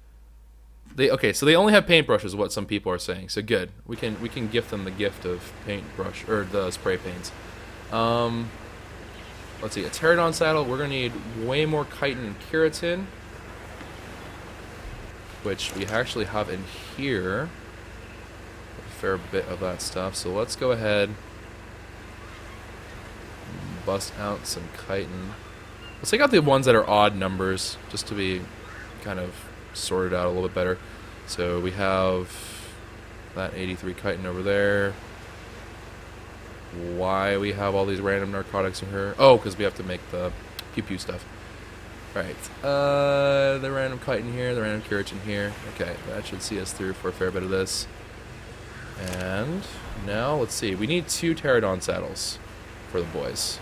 So they only have paintbrushes, is what some people are saying. So good. We can gift them the gift of paintbrush, or the spray paints. Let's see. A pterodon saddle. We're going to need way more chitin and keratin, which we actually have in here. A fair bit of that stuff. So let's go ahead and bust out some chitin. Let's take out the ones that are odd numbers, just to be kind of sorted out a little bit better. So we have that 83 chitin over there. Why we have all these random narcotics in here? Oh, because we have to make the pew-pew stuff. Right. The random chitin here, the random keratin here. Okay, that should see us through for a fair bit of this. And now, let's see. We need 2 pterodon saddles for the boys,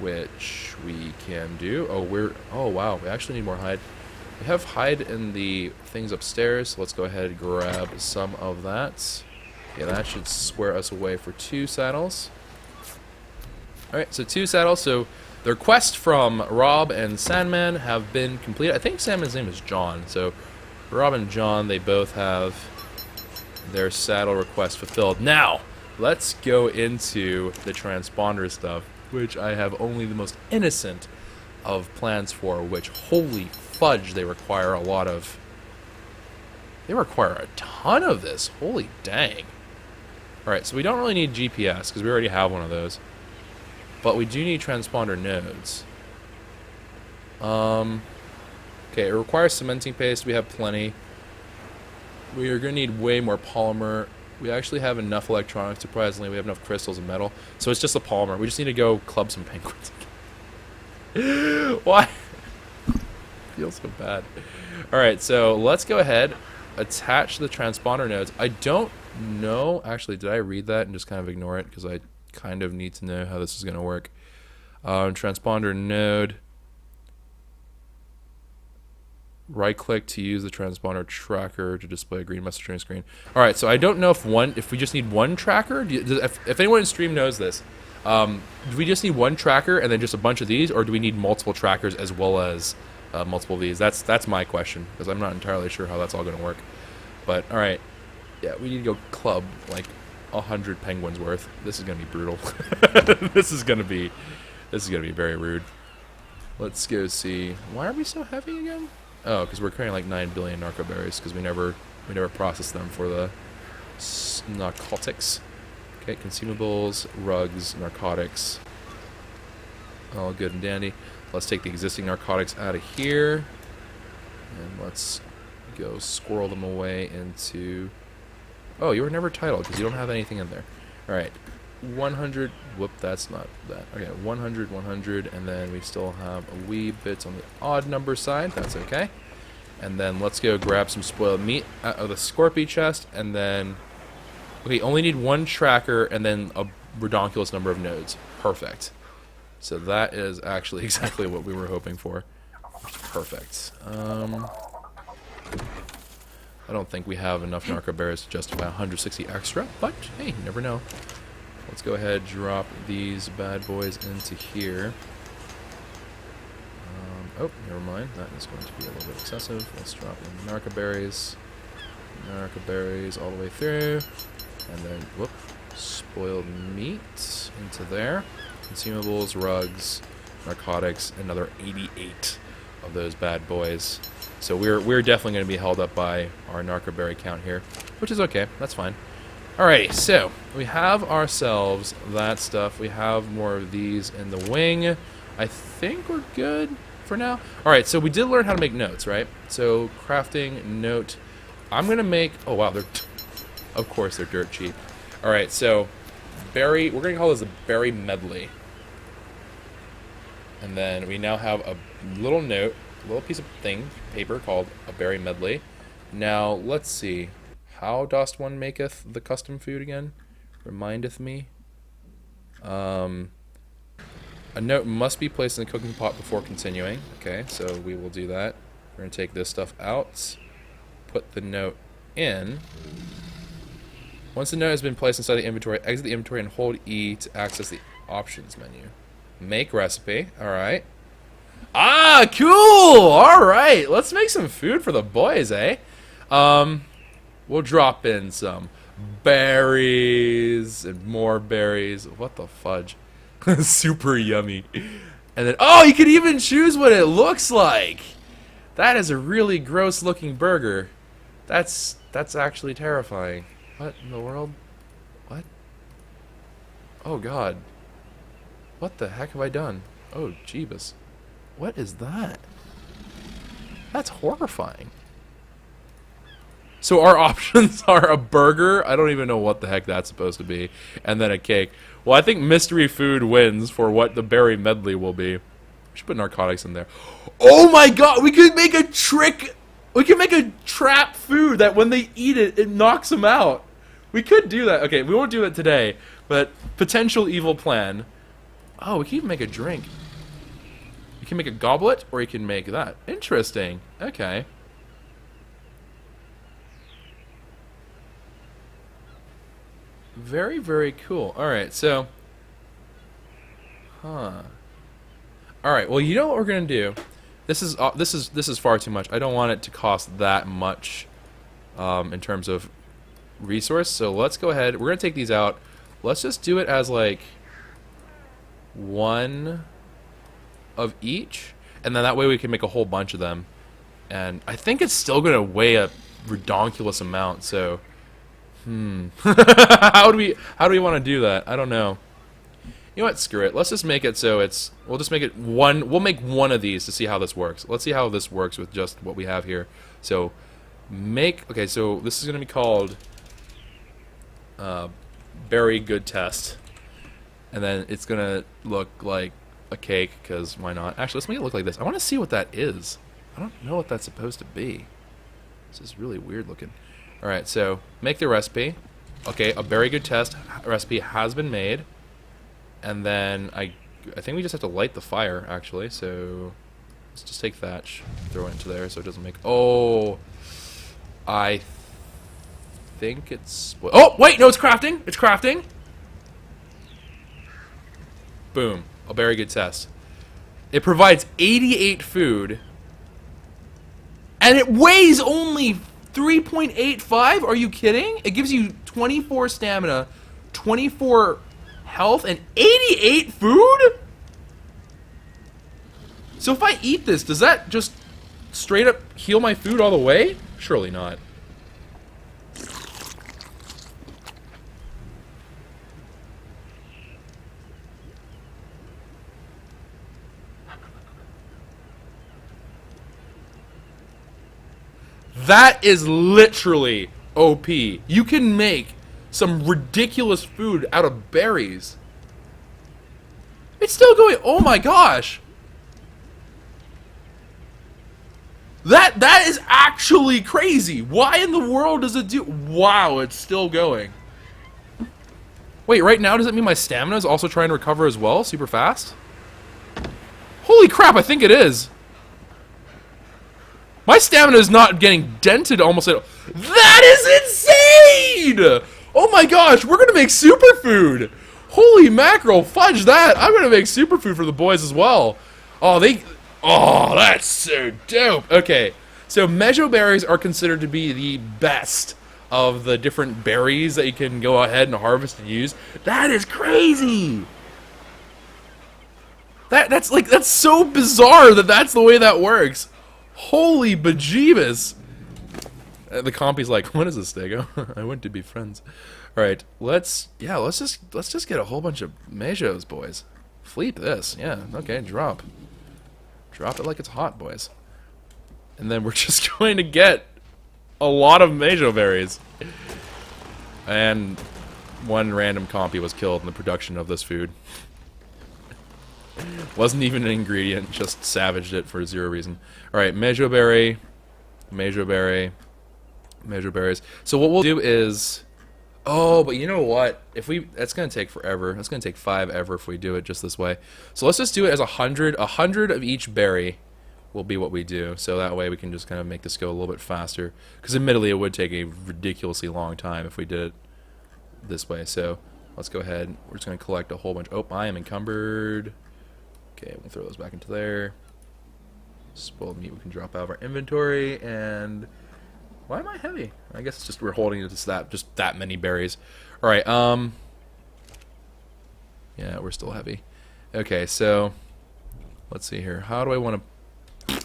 which we can do. Oh wow, we actually need more hide. We have hide in the things upstairs, so let's go ahead and grab some of that. Yeah, that should square us away for 2 saddles. Alright, so 2 saddles. So the request from Rob and Sandman have been completed. I think Sandman's name is John. So Rob and John, they both have their saddle request fulfilled. Now, let's go into the transponder stuff, which I have only the most innocent of plans for, which, holy fudge, they require a lot of... They require a ton of this. Holy dang. Alright, so we don't really need GPS, because we already have one of those. But we do need transponder nodes. Okay, it requires cementing paste. We have plenty. We are going to need way more polymer. We actually have enough electronics, surprisingly. We have enough crystals and metal. So it's just a polymer. We just need to go club some penguins. Why? I feel so bad. Alright, so let's go ahead. Attach the transponder nodes. I don't know. Actually, did I read that and just kind of ignore it? Because I kind of need to know how this is going to work. Transponder node. Right-click to use the transponder tracker to display a green message on screen. All right, so I don't know if we just need one tracker. If anyone in stream knows this, do we just need one tracker and then just a bunch of these, or do we need multiple trackers as well as multiple of these? That's my question, because I'm not entirely sure how that's all going to work. But all right, yeah, we need to go club like 100 penguins worth. This is going to be brutal. This is going to be very rude. Let's go see. Why are we so heavy again? Oh, because we're carrying like 9 billion narco berries because we never processed them for the narcotics. Okay, consumables, rugs, narcotics. All good and dandy. Let's take the existing narcotics out of here. And let's go squirrel them away into... Oh, you were never titled because you don't have anything in there. Alright, 100... Whoop, that's not that. Okay, 100, 100, and then we still have a wee bit on the odd number side. That's okay. And then let's go grab some spoiled meat out of the Scorpy chest, and then... Okay, only need one tracker and then a redonkulous number of nodes. Perfect. So that is actually exactly what we were hoping for. Perfect. I don't think we have enough narco berries to justify 160 extra, but hey, you never know. Let's go ahead, drop these bad boys into here. Oh, never mind. That is going to be a little bit excessive. Let's drop in the narco berries all the way through. And then, whoop, spoiled meat into there. Consumables, rugs, narcotics, another 88 of those bad boys. So we're definitely going to be held up by our narco berry count here, which is okay. That's fine. Alrighty, so we have ourselves that stuff. We have more of these in the wing. I think we're good for now. Alright, so we did learn how to make notes, right? So crafting note. I'm going to make... Oh, wow, of course they're dirt cheap. Alright, so berry... We're going to call this a berry medley. And then we now have a little note, a little piece of paper called a berry medley. Now, let's see. How dost one maketh the custom food again? Remindeth me. A note must be placed in the cooking pot before continuing. Okay, so we will do that. We're going to take this stuff out. Put the note in. Once the note has been placed inside the inventory, exit the inventory and hold E to access the options menu. Make recipe. Alright. Ah, cool! Alright, let's make some food for the boys, eh? We'll drop in some berries and more berries. What the fudge? Super yummy. And then, oh, you can even choose what it looks like! That is a really gross looking burger. That's actually terrifying. What in the world? What? Oh god. What the heck have I done? Oh, jeebus. What is that? That's horrifying. So our options are a burger, I don't even know what the heck that's supposed to be, and then a cake. Well, I think mystery food wins for what the berry medley will be. We should put narcotics in there. Oh my god, we could make a trick! We could make a trap food that when they eat it, it knocks them out. We could do that. Okay, we won't do it today, but potential evil plan. Oh, we can even make a drink. You can make a goblet, or you can make that. Interesting. Okay. Very, very cool. Alright, so... Huh. Alright, well, you know what we're gonna do? This is far too much. I don't want it to cost that much in terms of resource, so let's go ahead. We're gonna take these out. Let's just do it as, like, one of each, and then that way we can make a whole bunch of them. And I think it's still gonna weigh a redonkulous amount, so... how do we want to do that? I don't know. You know what? Screw it. Let's just make it so it's... We'll just make it one... We'll make one of these to see how this works. Let's see how this works with just what we have here. So, make... Okay, so this is going to be called... Berry Good Test. And then it's going to look like a cake, because why not? Actually, let's make it look like this. I want to see what that is. I don't know what that's supposed to be. This is really weird looking. Alright, so make the recipe. Okay, a Berry Good Test recipe has been made. And then I think we just have to light the fire, actually. So Let's just take thatch, throw it into there so it doesn't make... Oh! I think it's... Oh, wait! No, it's crafting! It's crafting! Boom. A very good test. It provides 88 food. And it weighs only 3.85? Are you kidding? It gives you 24 stamina, 24 health, and 88 food? So if I eat this, does that just straight up heal my food all the way? Surely not. That is literally OP. You can make some ridiculous food out of berries. It's still going. Oh my gosh. That is actually crazy. Why in the world does it do... Wow, it's still going. Wait, right now does it mean my stamina is also trying to recover as well? Super fast? Holy crap, I think it is. My stamina is not getting dented almost at all. That is insane! Oh my gosh, we're gonna make superfood! Holy mackerel, fudge that! I'm gonna make superfood for the boys as well. Oh, that's so dope! Okay, so mejo berries are considered to be the best of the different berries that you can go ahead and harvest and use. That is crazy! That's so bizarre that that's the way that works. Holy bejeebus! The compy's like, what is this, Stego? I want to be friends. All right, let's just get a whole bunch of mejos, boys. Fleep this, yeah. Okay, drop it like it's hot, boys. And then we're just going to get a lot of mejo berries. And one random compy was killed in the production of this food. Wasn't even an ingredient, just savaged it for zero reason. Alright, mejo berry, mejo berries. So what we'll do is... Oh, but you know what? That's gonna take forever. That's gonna take 5 ever if we do it just this way. So let's just do it as 100. 100 of each berry will be what we do. So that way we can just kind of make this go a little bit faster. Because admittedly, it would take a ridiculously long time if we did it this way. So let's go ahead. We're just gonna collect a whole bunch. Oh, I am encumbered. Okay, we'll throw those back into there. Spoiled meat we can drop out of our inventory, and why am I heavy? I guess it's just we're holding it to just that many berries. Alright, yeah, we're still heavy. Okay, so let's see here. How do I want to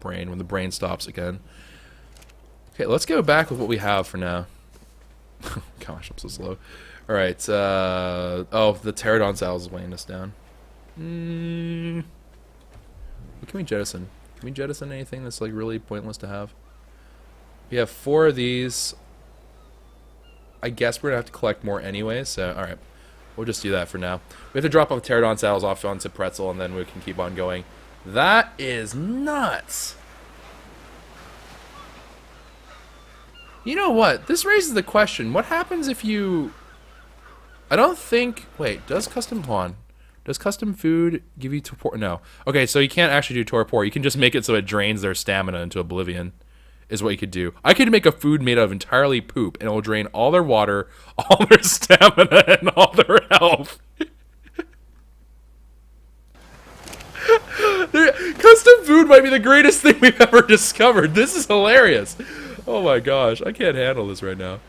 brain when the brain stops again? Okay, let's go back with what we have for now. Gosh, I'm so slow. Alright, oh, the pterodon saddle is weighing us down. What can we jettison? Can we jettison anything that's like really pointless to have? We have 4 of these. I guess we're gonna have to collect more anyway, so alright. We'll just do that for now. We have to drop off the pterodon saddles off onto pretzel and then we can keep on going. That is nuts! You know what? This raises the question, what happens if you... I don't think... Wait, does custom food give you torpor? No. Okay, so you can't actually do torpor. You can just make it so it drains their stamina into oblivion, is what you could do. I could make a food made of entirely poop, and it will drain all their water, all their stamina, and all their health. Custom food might be the greatest thing we've ever discovered. This is hilarious. Oh my gosh, I can't handle this right now.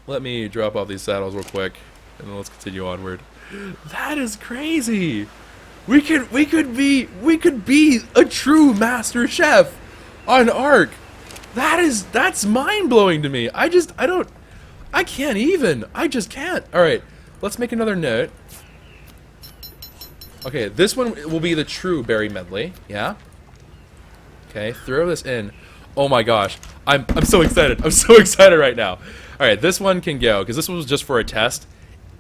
Let me drop off these saddles real quick, and then let's continue onward. That is crazy. We could be a true master chef on ARK. That's mind-blowing to me. I can't even. I just can't. All right, let's make another note. Okay, this one will be the true berry medley. Yeah. Okay, throw this in. Oh my gosh, I'm so excited. I'm so excited right now. All right, this one can go because this one was just for a test.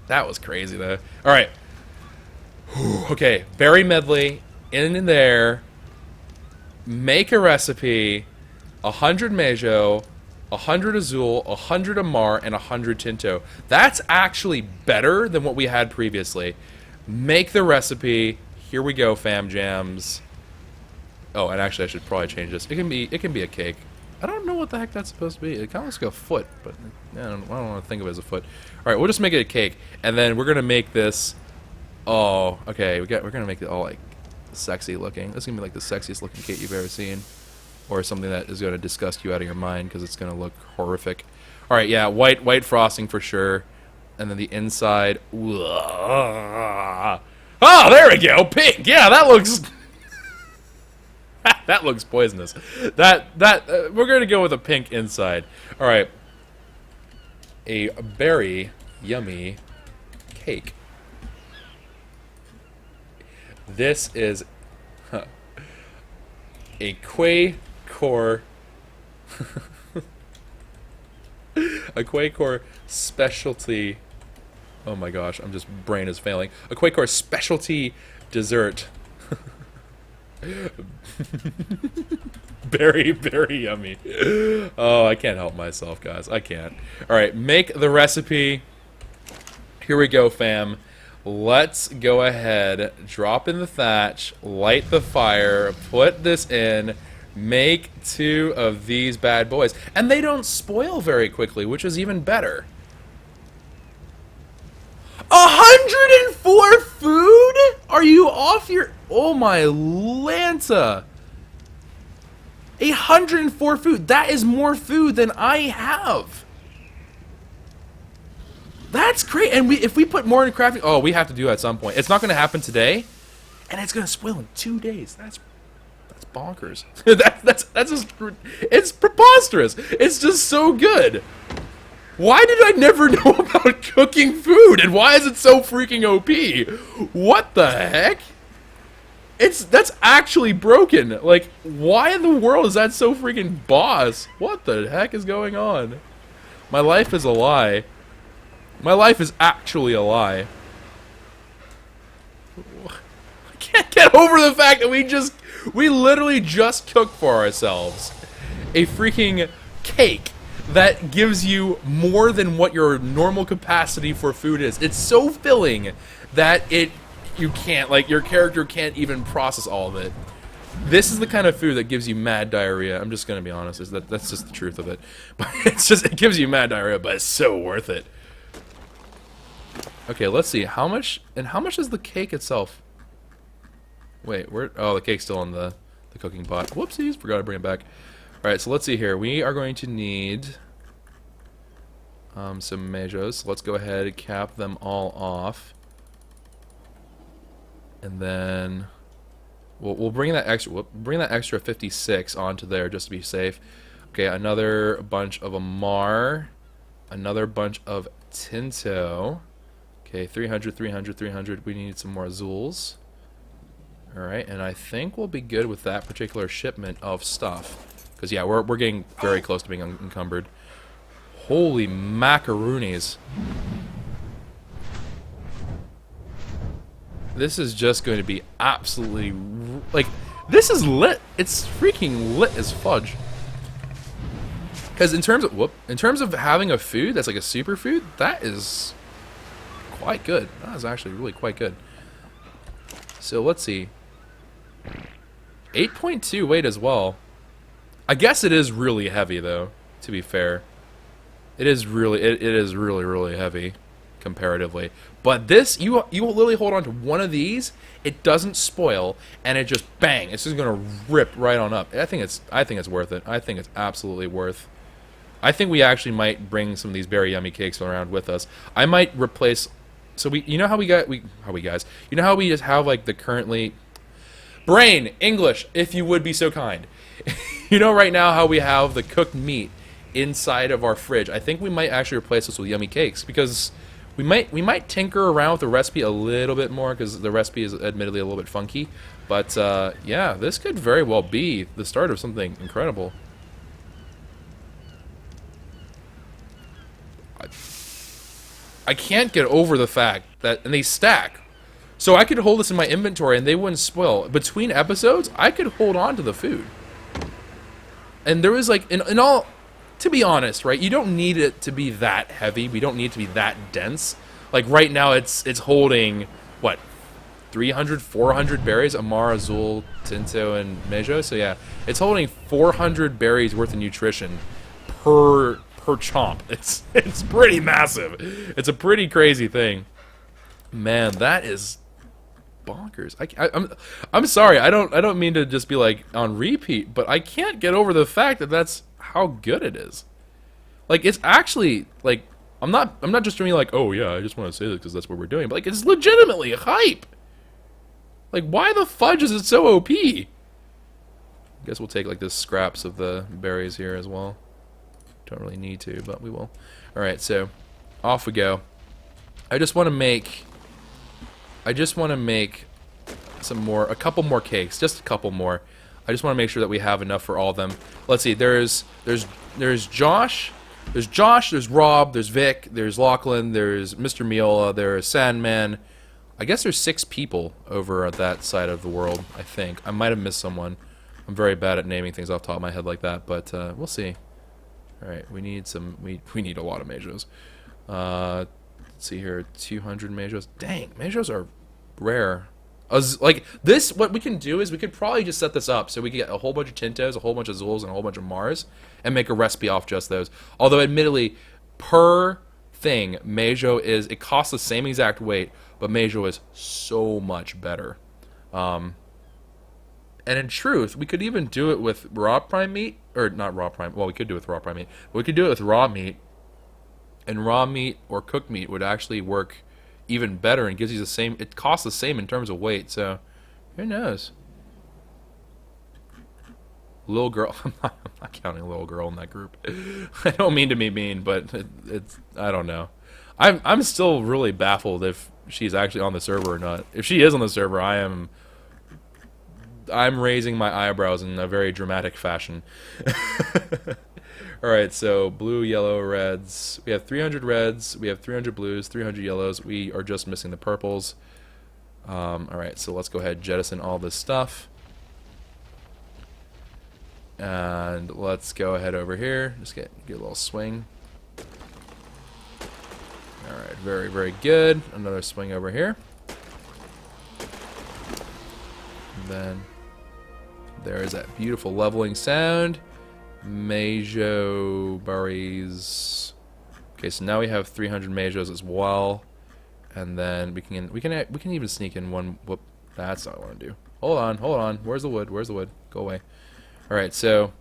That was crazy though. All right. Okay, berry medley in there. Make a recipe. 100 mejo, 100 azul, 100 amar, and 100 tinto. That's actually better than what we had previously. Make the recipe. Here we go, fam jams. Oh, and actually, I should probably change this. It can be a cake. I don't know what the heck that's supposed to be. It kind of looks like a foot, but I don't want to think of it as a foot. All right, we'll just make it a cake, and then we're gonna make this. Oh, okay. We're gonna make it all like sexy looking. This is gonna be like the sexiest looking cake you've ever seen, or something that is gonna disgust you out of your mind because it's gonna look horrific. All right, yeah, white frosting for sure, and then the inside. Oh, there we go. Pink. Yeah, that looks. That looks poisonous. We're gonna go with a pink inside. All right, a very yummy cake. This is a Kwehs core, a Kwehs core specialty. Oh my gosh, brain is failing. A Kwehs core specialty dessert. Very yummy. Oh, I can't help myself, guys. I can't. All right, make the recipe. Here we go, fam. Let's go ahead, drop in the thatch, light the fire, put this in, make 2 of these bad boys. And they don't spoil very quickly, which is even better. 104 food? Are you off your... Oh my Lanta. 104 food. That is more food than I have. That's great. And if we put more in crafting... Oh, we have to do it at some point. It's not going to happen today. And it's going to spoil in 2 days. That's bonkers. That's just... It's preposterous. It's just so good. Why did I never know about cooking food? And why is it so freaking OP? What the heck? That's actually broken. Like, why in the world is that so freaking boss? What the heck is going on? My life is a lie. My life is actually a lie. I can't get over the fact that we literally just cooked for ourselves a freaking cake that gives you more than what your normal capacity for food is. It's so filling that you can't, like, your character can't even process all of it. This is the kind of food that gives you mad diarrhea. I'm just gonna be honest. That's just the truth of it. But it gives you mad diarrhea, but it's so worth it. Okay, let's see how much is the cake itself. Wait, oh, the cake's still in the cooking pot. Whoopsies, forgot to bring it back. All right, so let's see here. We are going to need some measures. So let's go ahead and cap them all off. And then we'll bring that extra 56 onto there just to be safe. Okay, another bunch of Amar, another bunch of Tinto. Okay, 300, 300, 300. We need some more Azules. All right, and I think we'll be good with that particular shipment of stuff. Because yeah, we're getting very close to being encumbered. Holy macaroonies. This is just going to be absolutely... Like, this is lit. It's freaking lit as fudge. Because in terms of having a food that's like a superfood, that is quite good. That is actually really quite good. So let's see. 8.2 weight as well. I guess it is really heavy though, to be fair. It is really really heavy comparatively. But this, you will literally hold on to one of these, it doesn't spoil, and it just bang, it's just gonna rip right on up. I think it's worth it. I think it's absolutely worth. I think we actually might bring some of these very yummy cakes around with us. I might replace. So you know how we guys, you know how we just have like the currently brain English, if you would be so kind. You know right now how we have the cooked meat inside of our fridge. I think we might actually replace this with yummy cakes because we might tinker around with the recipe a little bit more because the recipe is admittedly a little bit funky. But yeah, this could very well be the start of something incredible. I can't get over the fact that, and they stack. So I could hold this in my inventory and they wouldn't spoil. Between episodes, I could hold on to the food. And there was like, in all, to be honest, right, you don't need it to be that heavy. We don't need it to be that dense. Like right now it's holding, what, 300, 400 berries, Amar, Azul, Tinto, and Mejo. So yeah, it's holding 400 berries worth of nutrition per chomp. It's pretty massive. It's a pretty crazy thing. Man, that is bonkers. I'm sorry. I don't mean to just be like on repeat, but I can't get over the fact that that's how good it is. Like, it's actually like I'm not just doing like, oh yeah, I just want to say this because that's what we're doing. But like, it's legitimately hype. Like, why the fudge is it so OP? I guess we'll take like the scraps of the berries here as well. Don't really need to, but we will. All right, so off we go. I just want to make a couple more cakes, just a couple more. I just want to make sure that we have enough for all of them. Let's see. There's Josh, there's Rob, there's Vic, there's Lachlan, there's Mr. Miola, there's Sandman. I guess there's 6 people over at that side of the world, I think. I might have missed someone. I'm very bad at naming things off the top of my head like that, but we'll see. All right, we need a lot of Majos. Let's see here, 200 Majos. Dang, Majos are rare. Like this, what we can do is we could probably just set this up so we can get a whole bunch of Tintos, a whole bunch of Zuls, and a whole bunch of Mars, and make a recipe off just those. Although, admittedly, per thing, Mejo it costs the same exact weight, but Mejo is so much better. And in truth, we could even do it with raw prime meat, or not raw prime. Well, we could do it with raw prime meat. But we could do it with raw meat, and raw meat or cooked meat would actually work even better and gives you the same. It costs the same in terms of weight. So, who knows? Little girl. I'm not counting a little girl in that group. I don't mean to be mean, but it's. I don't know. I'm still really baffled if she's actually on the server or not. If she is on the server, I'm raising my eyebrows in a very dramatic fashion. Alright, so blue, yellow, reds. We have 300 reds, we have 300 blues, 300 yellows. We are just missing the purples. Alright, so let's go ahead and jettison all this stuff. And let's go ahead over here. Just get a little swing. Alright, very, very good. Another swing over here. And then there is that beautiful leveling sound. Mejo berries. Okay, so now we have 300 Mejos as well, and then we can even sneak in one. Whoop, that's not what I want to do. Hold on. Where's the wood? Go away. All right, so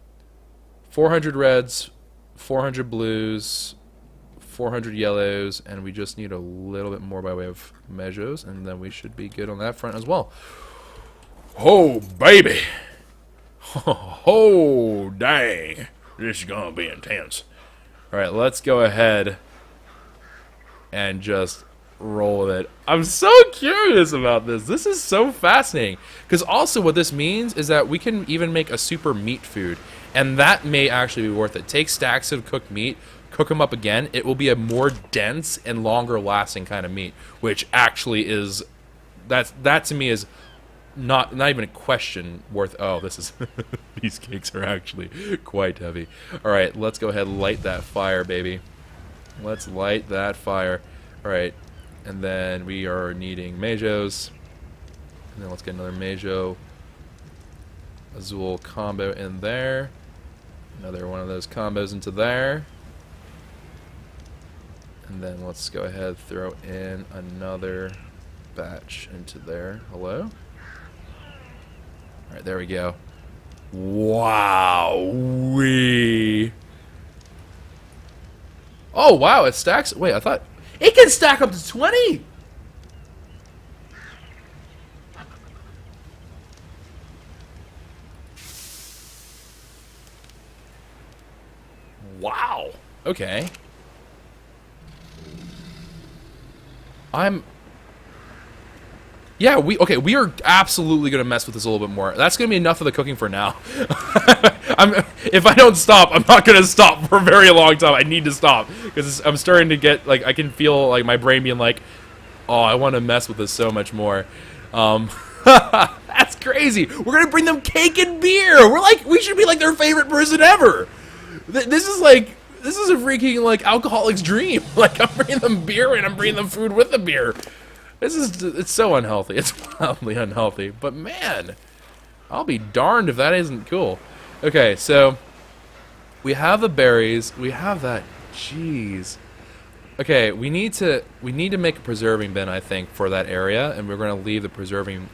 400 reds, 400 blues, 400 yellows, and we just need a little bit more by way of Mejos, and then we should be good on that front as well. Oh baby. Oh, dang. This is going to be intense. Alright, let's go ahead and just roll with it. I'm so curious about this. This is so fascinating. Because also what this means is that we can even make a super meat food. And that may actually be worth it. Take stacks of cooked meat, cook them up again. It will be a more dense and longer lasting kind of meat. Which actually is... That to me is... Not even a question worth. Oh, this is these cakes are actually quite heavy. All right, let's go ahead and light that fire, baby. Let's light that fire. All right, and then we are needing Mejos, and then let's get another Mejo Azul combo in there. Another one of those combos into there, and then let's go ahead throw in another batch into there. Hello. Alright, there we go. Wow-wee. Oh, wow, it stacks. Wait, I thought... It can stack up to 20! Wow. Okay. Yeah, we are absolutely going to mess with this a little bit more. That's going to be enough of the cooking for now. If I don't stop, I'm not going to stop for a very long time. I need to stop because I'm starting to get, like, I can feel, like, my brain being like, oh, I want to mess with this so much more. That's crazy. We're going to bring them cake and beer. We should be, like, their favorite person ever. This is a freaking, like, alcoholic's dream. Like, I'm bringing them beer and I'm bringing them food with the beer. It's so unhealthy. It's wildly unhealthy. But man, I'll be darned if that isn't cool. Okay, so we have the berries. We have that. Jeez. Okay, we need to make a preserving bin, I think, for that area, and we're gonna leave the preserving.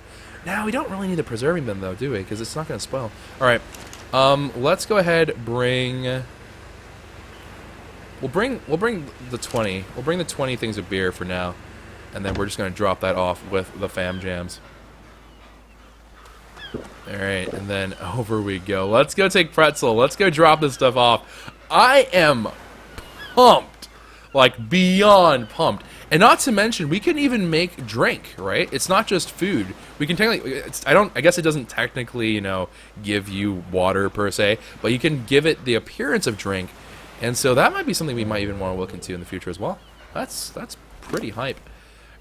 Now we don't really need the preserving bin though, do we? Because it's not gonna spoil. All right. Let's go ahead. We'll bring the 20. We'll bring the 20 things of beer for now, and then we're just gonna drop that off with the fam jams. All right, and then over we go. Let's go take pretzel. Let's go drop this stuff off. I am pumped, like beyond pumped. And not to mention, we can even make drink, right? It's not just food. We can technically, I guess it doesn't technically, you know, give you water per se, but you can give it the appearance of drink. And so that might be something we might even want to look into in the future as well. That's pretty hype.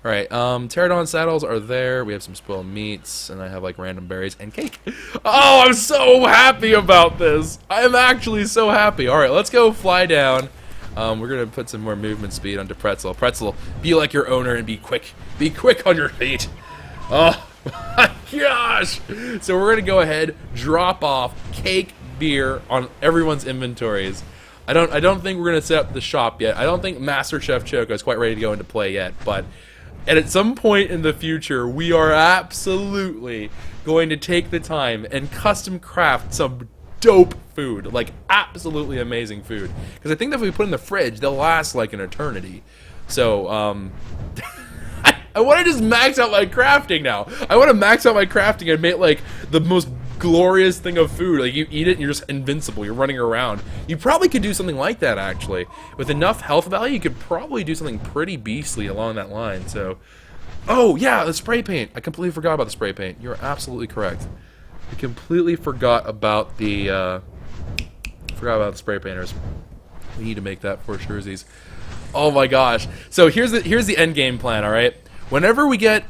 All right, pterodon saddles are there. We have some spoiled meats, and I have like random berries and cake. Oh, I'm so happy about this. I am actually so happy. All right, let's go fly down. We're gonna put some more movement speed onto pretzel. Pretzel, be like your owner and be quick. Be quick on your feet. Oh my gosh! So we're gonna go ahead, drop off cake, beer on everyone's inventories. I don't think we're gonna set up the shop yet. I don't think Master Chef Choco is quite ready to go into play yet, but. And at some point in the future, we are absolutely going to take the time and custom craft some dope food. Like, absolutely amazing food. Because I think that if we put in the fridge, they'll last like an eternity. So, I want to just max out my crafting now. I want to max out my crafting and make, like, the most glorious thing of food. Like, you eat it and you're just invincible. You're running around. You probably could do something like that, actually. With enough health value, you could probably do something pretty beastly along that line. So, oh, yeah, the spray paint. I completely forgot about the spray paint. You're absolutely correct. I completely forgot about the spray painters. We need to make that for jerseys. Oh my gosh. So here's the end game plan, all right? Whenever we get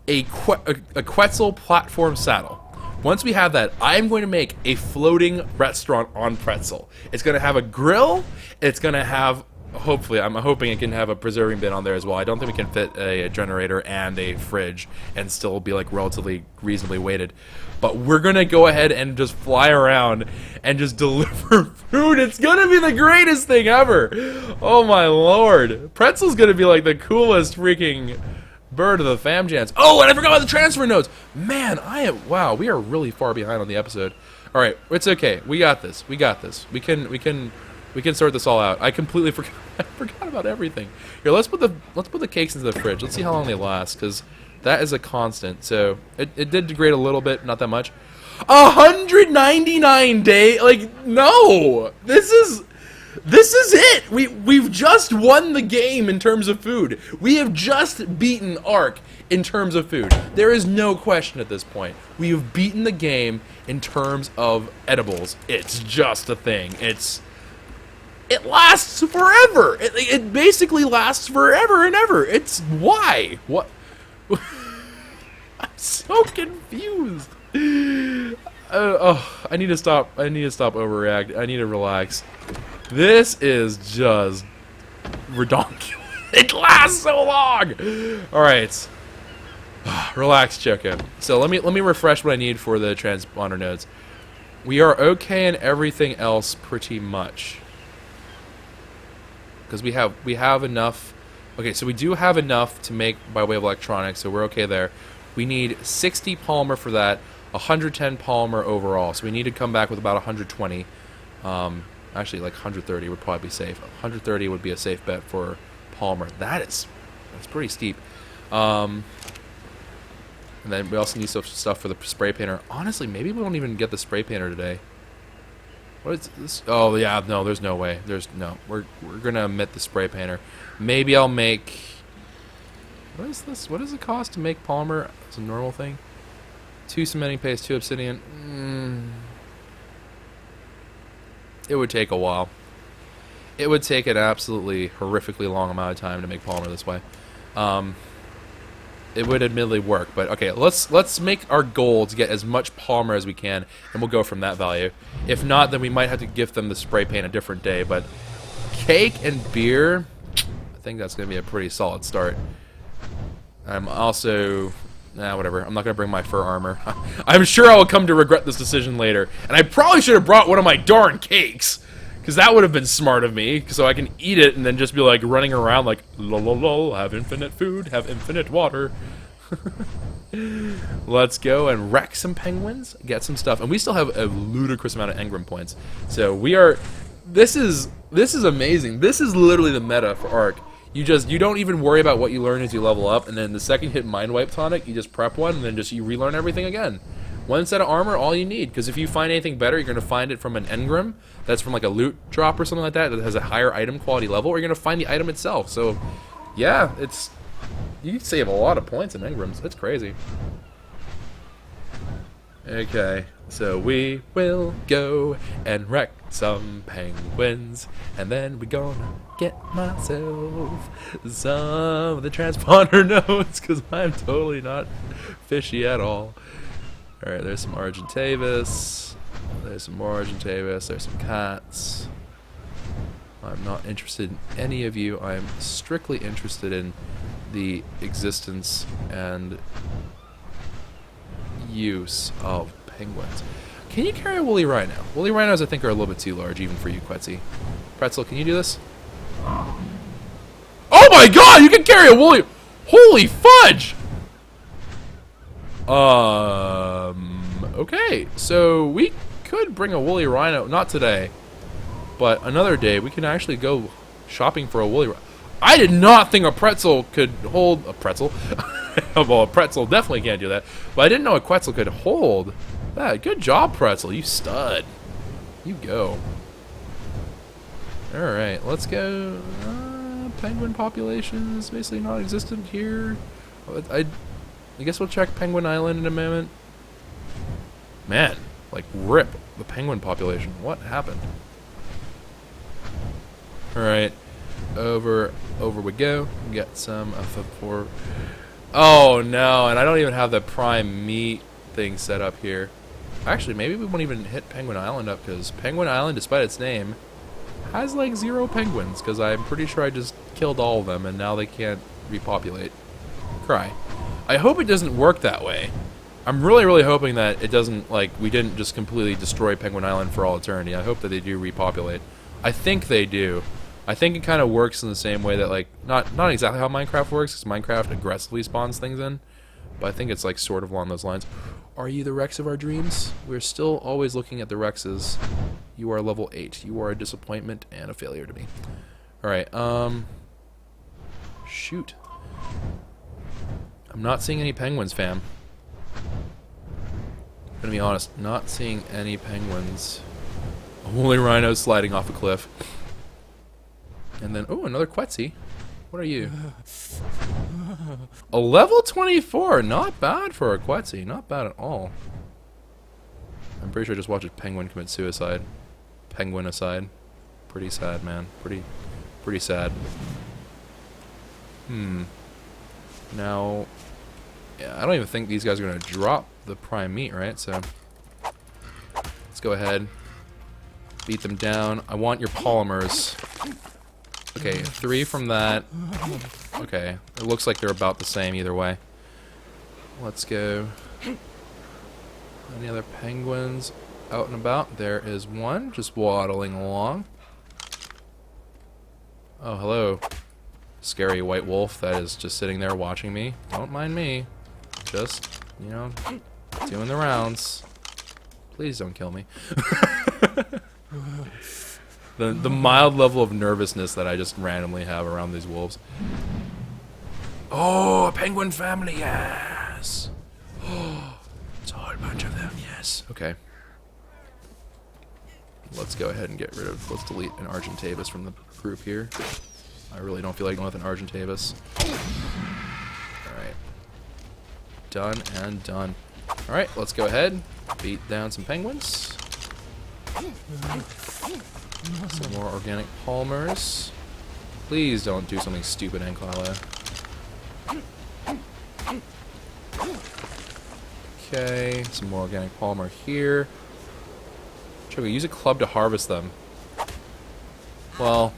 a Quetzal platform saddle, once we have that, I'm going to make a floating restaurant on Pretzel. It's going to have a grill. It's going to have, hopefully, I'm hoping it can have a preserving bin on there as well. I don't think we can fit a generator and a fridge and still be like relatively reasonably weighted. But we're going to go ahead and just fly around and just deliver food. It's going to be the greatest thing ever. Oh my lord. Pretzel's going to be like the coolest freaking bird of the fam jams. Oh, and I forgot about the transfer notes. Man, wow, we are really far behind on the episode. All right, it's okay. We got this. We got this. We can sort this all out. I completely forgot. I forgot about everything. Here, let's put the cakes into the fridge. Let's see how long they last, because that is a constant. So it did degrade a little bit, not that much. 199 days. Like, no. This is it! We've just won the game in terms of food. We have just beaten ARK in terms of food. There is no question at this point. We have beaten the game in terms of edibles. It's just a thing. It lasts forever. It basically lasts forever and ever. It's why? What? I'm so confused. I need to stop. I need to stop overreacting. I need to relax. This is just redonkulous. It lasts so long. All right, relax, Choco. So let me refresh what I need for the transponder nodes. We are okay in everything else pretty much because we have enough. Okay, so we do have enough to make by way of electronics, so we're okay there. We need 60 polymer for that, 110 polymer overall. So we need to come back with about 120. Actually, like 130 would probably be safe. 130 would be a safe bet for polymer. That's pretty steep. And then we also need some stuff for the spray painter. Honestly, maybe we won't even get the spray painter today. What is this? Oh yeah, no, there's no way. We're gonna omit the spray painter. Maybe I'll make. What is this? What does it cost to make polymer? It's a normal thing. 2 cementing paste, 2 obsidian. It would take a while. It would take an absolutely horrifically long amount of time to make polymer this way. It would admittedly work, but okay, let's make our goal to get as much polymer as we can, and we'll go from that value. If not, then we might have to gift them the spray paint a different day, but cake and beer, I think that's going to be a pretty solid start. I'm also... Nah, whatever. I'm not going to bring my fur armor. I'm sure I will come to regret this decision later. And I probably should have brought one of my darn cakes. Because that would have been smart of me. So I can eat it and then just be like running around like, lol, lol, lol, have infinite food, have infinite water. Let's go and wreck some penguins, get some stuff. And we still have a ludicrous amount of engram points. So we are... This is amazing. This is literally the meta for ARK. You don't even worry about what you learn as you level up, and then the second you hit Mind Wipe Tonic, you just prep one, and then you relearn everything again. One set of armor, all you need, because if you find anything better, you're going to find it from an engram, that's from like a loot drop or something like that has a higher item quality level, or you're going to find the item itself. So, yeah, you can save a lot of points in engrams. It's crazy. Okay, so we will go and wreck some penguins, and then we're gonna get myself some of the transponder notes, because I'm totally not fishy at all. Alright, there's some Argentavis, there's some more Argentavis, there's some cats. I'm not interested in any of you. I'm strictly interested in the existence and use of penguins. Can you carry a woolly rhino? Woolly rhinos, I think, are a little bit too large, even for you, Kwehs. Pretzel, can you do this? Oh my god, you can carry a woolly... Holy fudge! Okay, so we could bring a woolly rhino, not today, but another day, we can actually go shopping for a woolly rhino. I did not think a pretzel could hold... A pretzel? Well, a pretzel definitely can't do that. But I didn't know a Quetzal could hold that. Good job, pretzel. You stud. You go. Alright, let's go. Penguin population is basically non-existent here. I guess we'll check Penguin Island in a moment. Man, like, rip the penguin population. What happened? Alright. Over we go. Get some of the poor... Oh no, and I don't even have the prime meat thing set up here. Actually, maybe we won't even hit Penguin Island up, because Penguin Island, despite its name, has like 0 penguins, because I'm pretty sure I just killed all of them and now they can't repopulate. Cry. I hope it doesn't work that way. I'm really, really hoping that it doesn't, like, we didn't just completely destroy Penguin Island for all eternity. I hope that they do repopulate. I think they do. I think it kind of works in the same way that, like, not exactly how Minecraft works, because Minecraft aggressively spawns things in, but I think it's, like, sort of along those lines. Are you the Rex of our dreams? We're still always looking at the Rexes. You are level 8. You are a disappointment and a failure to me. Alright, shoot. I'm not seeing any penguins, fam. I'm gonna be honest, not seeing any penguins. A woolly rhino sliding off a cliff. And then, oh, another Quetzy. What are you? A level 24. Not bad for a Quetzy. Not bad at all. I'm pretty sure I just watched a penguin commit suicide. Penguin aside. Pretty sad, man. Pretty sad. Now, yeah, I don't even think these guys are going to drop the prime meat, right? So, let's go ahead. Beat them down. I want your polymers. Okay, 3 from that. Okay, it looks like they're about the same either way. Let's go. Any other penguins out and about? There is one, just waddling along. Oh, hello. Scary white wolf that is just sitting there watching me. Don't mind me. Just, you know, doing the rounds. Please don't kill me. The mild level of nervousness that I just randomly have around these wolves. Oh, a penguin family, yes! Oh, it's a whole bunch of them, yes. Okay. Let's go ahead and get rid of... Let's delete an Argentavis from the group here. I really don't feel like going with an Argentavis. Alright. Done and done. Alright, let's go ahead. Beat down some penguins. Some more organic polymers. Please don't do something stupid, Ankylo. Okay, some more organic polymer here. Choco, use a club to harvest them. Well,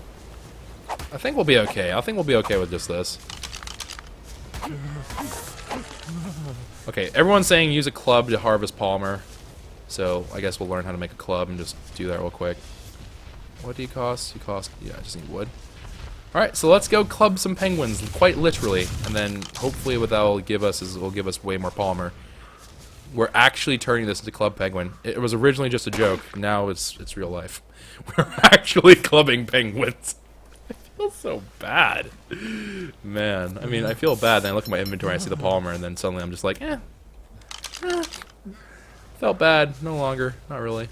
I think we'll be okay. I think we'll be okay with just this. Okay, everyone's saying use a club to harvest polymer. So I guess we'll learn how to make a club and just do that real quick. What do you cost? You cost, yeah, I just need wood. Alright, so let's go club some penguins, quite literally. And then hopefully what that will give us is it will give us way more polymer. We're actually turning this into Club Penguin. It was originally just a joke. Now it's real life. We're actually clubbing penguins. I feel so bad. Man, I mean, I feel bad. Then I look at my inventory and I see the polymer, and then suddenly I'm just like, felt bad. No longer. Not really.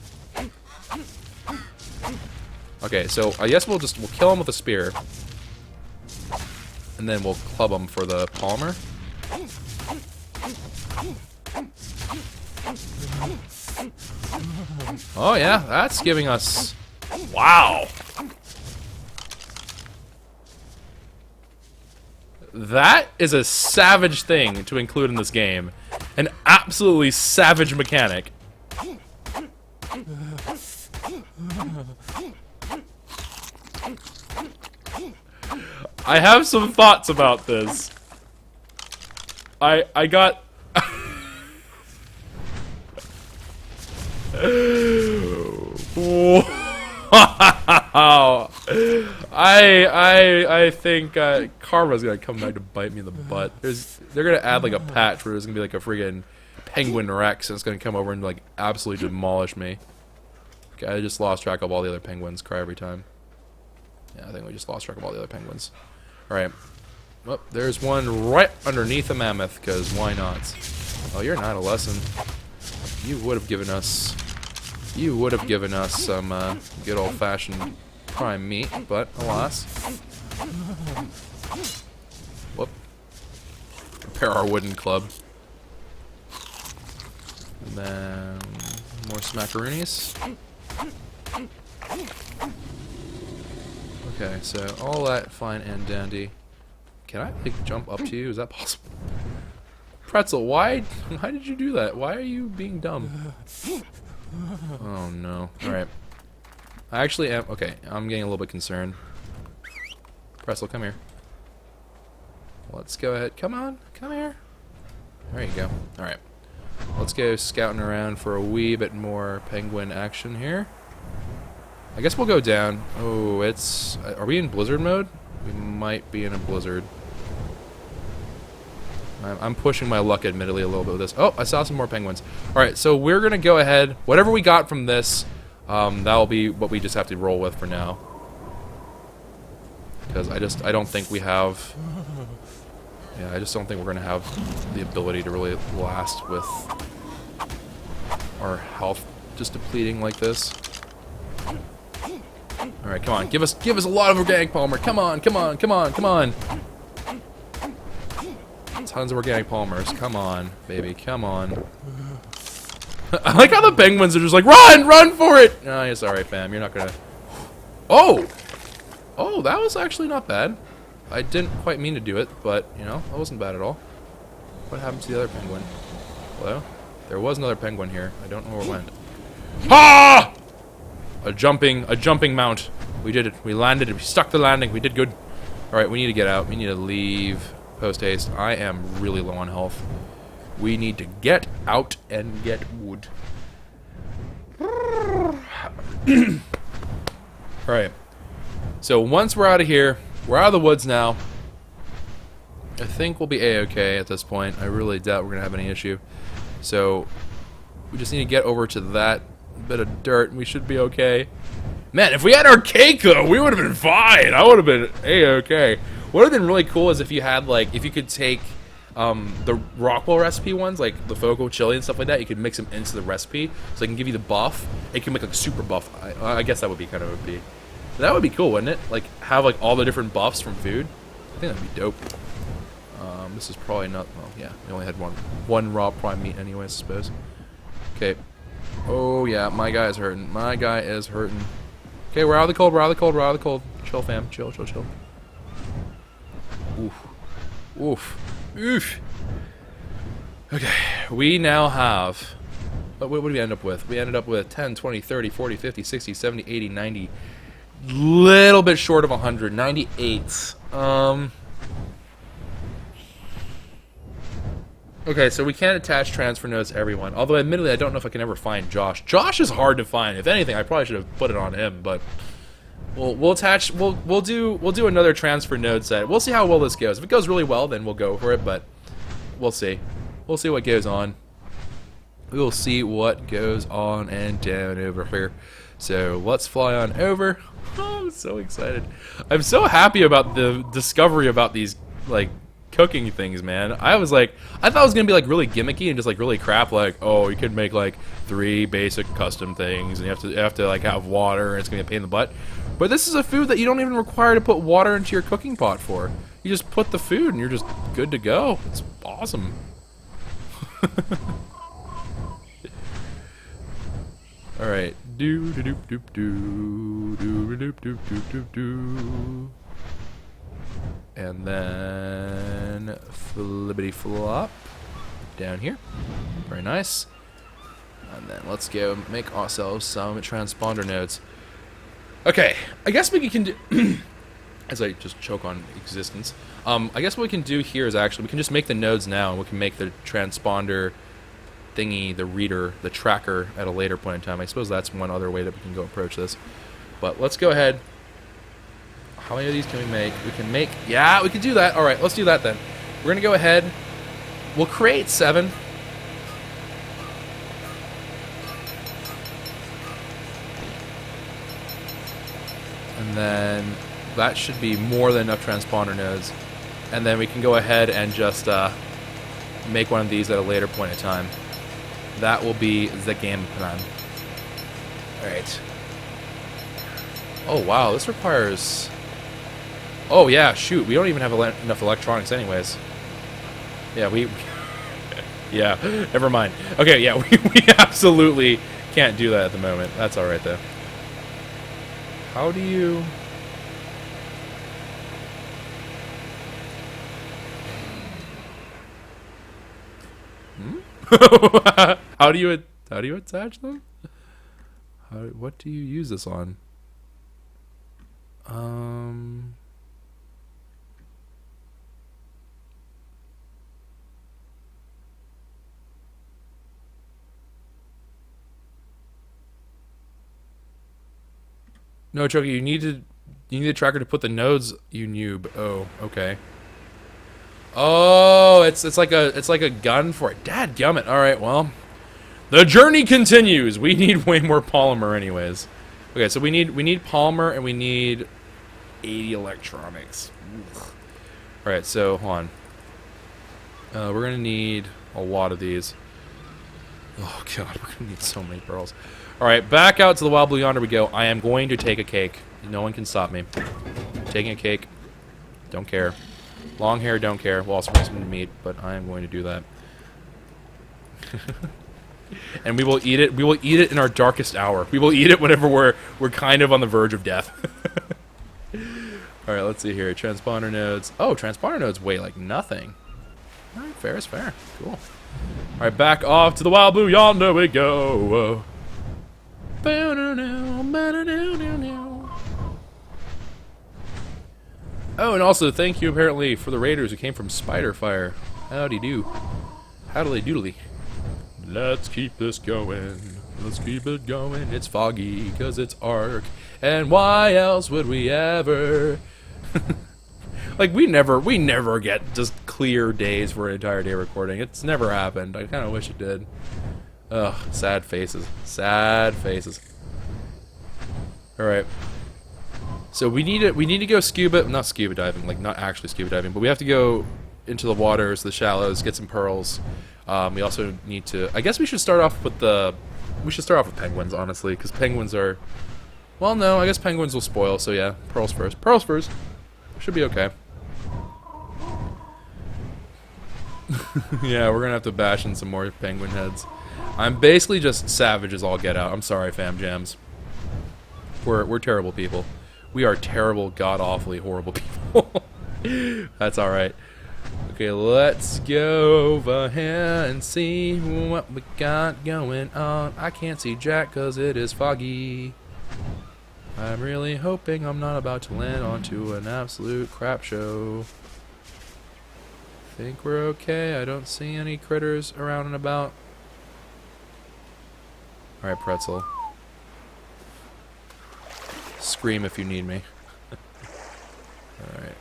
Okay, so I guess we'll kill him with a spear. And then we'll club him for the polymer. Oh yeah, that's giving us... Wow! That is a savage thing to include in this game. An absolutely savage mechanic. I have some thoughts about this. I got... Wow. I think karma's gonna come back to bite me in the butt. They're gonna add like a patch where there's gonna be like a friggin' penguin Rex and it's gonna come over and like absolutely demolish me. Okay, I just lost track of all the other penguins. Cry every time. Yeah, I think we just lost track of all the other penguins. Alright. Oh, there's one right underneath a mammoth, because why not? Oh, you're an adolescent. You would have given us some good old-fashioned prime meat, but alas. Whoop. Repair our wooden club. And then more smackaroonies. Okay, so all that fine and dandy. Can I like jump up to you? Is that possible? Pretzel, why did you do that? Why are you being dumb? Oh no. Alright. I actually am... Okay, I'm getting a little bit concerned. Pretzel, come here. Let's go ahead. Come on, come here. There you go. Alright. Let's go scouting around for a wee bit more penguin action here. I guess we'll go down. Oh, it's... Are we in blizzard mode? We might be in a blizzard. I'm pushing my luck, admittedly, a little bit with this. Oh, I saw some more penguins. Alright, so we're going to go ahead. Whatever we got from this, that'll be what we just have to roll with for now. Because I don't think we have... Yeah, I just don't think we're going to have the ability to really last with our health just depleting like this. Alright, come on. Give us a lot of organic polymer. Come on, come on, come on, come on. Tons of organic polymers. Come on, baby. Come on. I like how the penguins are just like, run! Run for it! No, it's alright, fam. You're not gonna... Oh! Oh, that was actually not bad. I didn't quite mean to do it, but, you know, that wasn't bad at all. What happened to the other penguin? Hello? There was another penguin here. I don't know where it went. Ha! A jumping mount. We did it. We landed it. We stuck the landing. We did good. Alright, we need to get out. We need to leave post haste. I am really low on health. We need to get out and get wood. Alright. So once we're out of here, we're out of the woods now. I think we'll be a-okay at this point. I really doubt we're going to have any issue. So we just need to get over to that bit of dirt and we should be okay. Man, if we had our cake though, we would have been fine. I would have been a-okay. What would have been really cool is if you had like, if you could take the Rockwell recipe ones, like the Foco chili and stuff like that, you could mix them into the recipe, so it can give you the buff. It can make like a super buff. I guess that would be kind of a B. That would be cool, wouldn't it? Like have like all the different buffs from food. I think that'd be dope. This is probably not. Well, yeah, we only had one raw prime meat anyway, I suppose. Okay. Oh yeah, my guy is hurting. My guy is hurting. Okay, we're out of the cold. We're out of the cold. We're out of the cold. Chill, fam. Chill, chill, chill. Oof. Oof. Oof. Okay, we now have... What did we end up with? We ended up with 10, 20, 30, 40, 50, 60, 70, 80, 90. Little bit short of 100. 98. Okay, so we can't attach transfer nodes to everyone. Although, admittedly, I don't know if I can ever find Josh. Josh is hard to find. If anything, I probably should have put it on him. But we'll attach. We'll do another transfer node set. We'll see how well this goes. If it goes really well, then we'll go for it. But we'll see. We'll see what goes on. We will see what goes on and down over here. So let's fly on over. Oh, I'm so excited. I'm so happy about the discovery about these like cooking things, man. I thought it was gonna be like really gimmicky and just like really crap, like, oh, you could make like 3 basic custom things and you have to like have water and it's gonna be a pain in the butt. But this is a food that you don't even require to put water into your cooking pot for. You just put the food and you're just good to go. It's awesome. Alright. Do do do do do do do do do do do. And then flippity flop down here. Very nice. And then let's go make ourselves some transponder nodes. Okay, I guess we can do as I just choke on existence. I guess what we can do here is actually we can just make the nodes now and we can make the transponder thingy, the reader, the tracker at a later point in time. I suppose that's one other way that we can go approach this. But let's go ahead. How many of these can we make? We can make... Yeah, we can do that. Alright, let's do that then. We're going to go ahead. We'll create 7. And then that should be more than enough transponder nodes. And then we can go ahead and just make one of these at a later point in time. That will be the game plan. Alright. Oh, wow. This requires... Oh, yeah, shoot. We don't even have enough electronics anyways. Yeah, we... yeah, never mind. Okay, yeah, we absolutely can't do that at the moment. That's alright, though. How do you... How do you attach them? What do you use this on? No, Choco, you need a tracker to put the nodes, you noob. Oh, okay. Oh, it's like a gun for it. Dadgummit. All right, well, the journey continues. We need way more polymer, anyways. Okay, so we need polymer and we need 80 electronics. Ugh. All right, so hold on. We're gonna need a lot of these. Oh god, we're gonna need so many pearls. All right, back out to the wild blue yonder we go. I am going to take a cake. No one can stop me. Taking a cake. Don't care. Long hair, don't care. We'll also bring some meat, but I am going to do that. And we will eat it. We will eat it in our darkest hour. We will eat it whenever we're kind of on the verge of death. All right, let's see here. Transponder nodes. Oh, transponder nodes weigh like nothing. All right, fair is fair. Cool. All right, back off to the wild blue yonder we go. Oh, and also thank you apparently for the raiders who came from Spiderfire. Howdy do. Howdly doodly. Let's keep this going. Let's keep it going. It's foggy because it's ARK. And why else would we ever? Like we never get just clear days for an entire day recording. It's never happened. I kind of wish it did. Ugh, sad faces. Sad faces. All right. So we need to go not scuba diving, like not actually scuba diving, but we have to go into the waters, the shallows, get some pearls. We also need to. I guess we should start off with penguins, honestly, because penguins are. Well, no, I guess penguins will spoil. So yeah, pearls first. Pearls first. Should be okay. Yeah, we're gonna have to bash in some more penguin heads. I'm basically just savage as all get out. I'm sorry, fam jams. We're terrible people. We are terrible, god-awfully horrible people. That's alright. Okay, let's go over here and see what we got going on. I can't see jack because it is foggy. I'm really hoping I'm not about to land onto an absolute crap show. think we're okay. I don't see any critters around and about. Alright, Pretzel. Scream if you need me. Alright.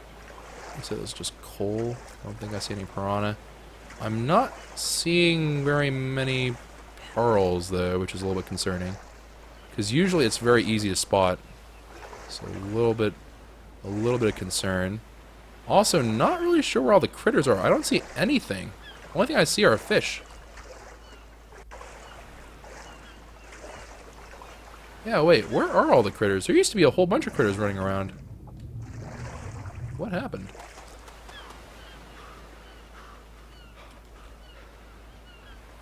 So this is just coal. I don't think I see any piranha. I'm not seeing very many pearls though, which is a little bit concerning. Because usually it's very easy to spot. So a little bit of concern. Also, not really sure where all the critters are. I don't see anything. The only thing I see are fish. Yeah, wait, where are all the critters? There used to be a whole bunch of critters running around. What happened?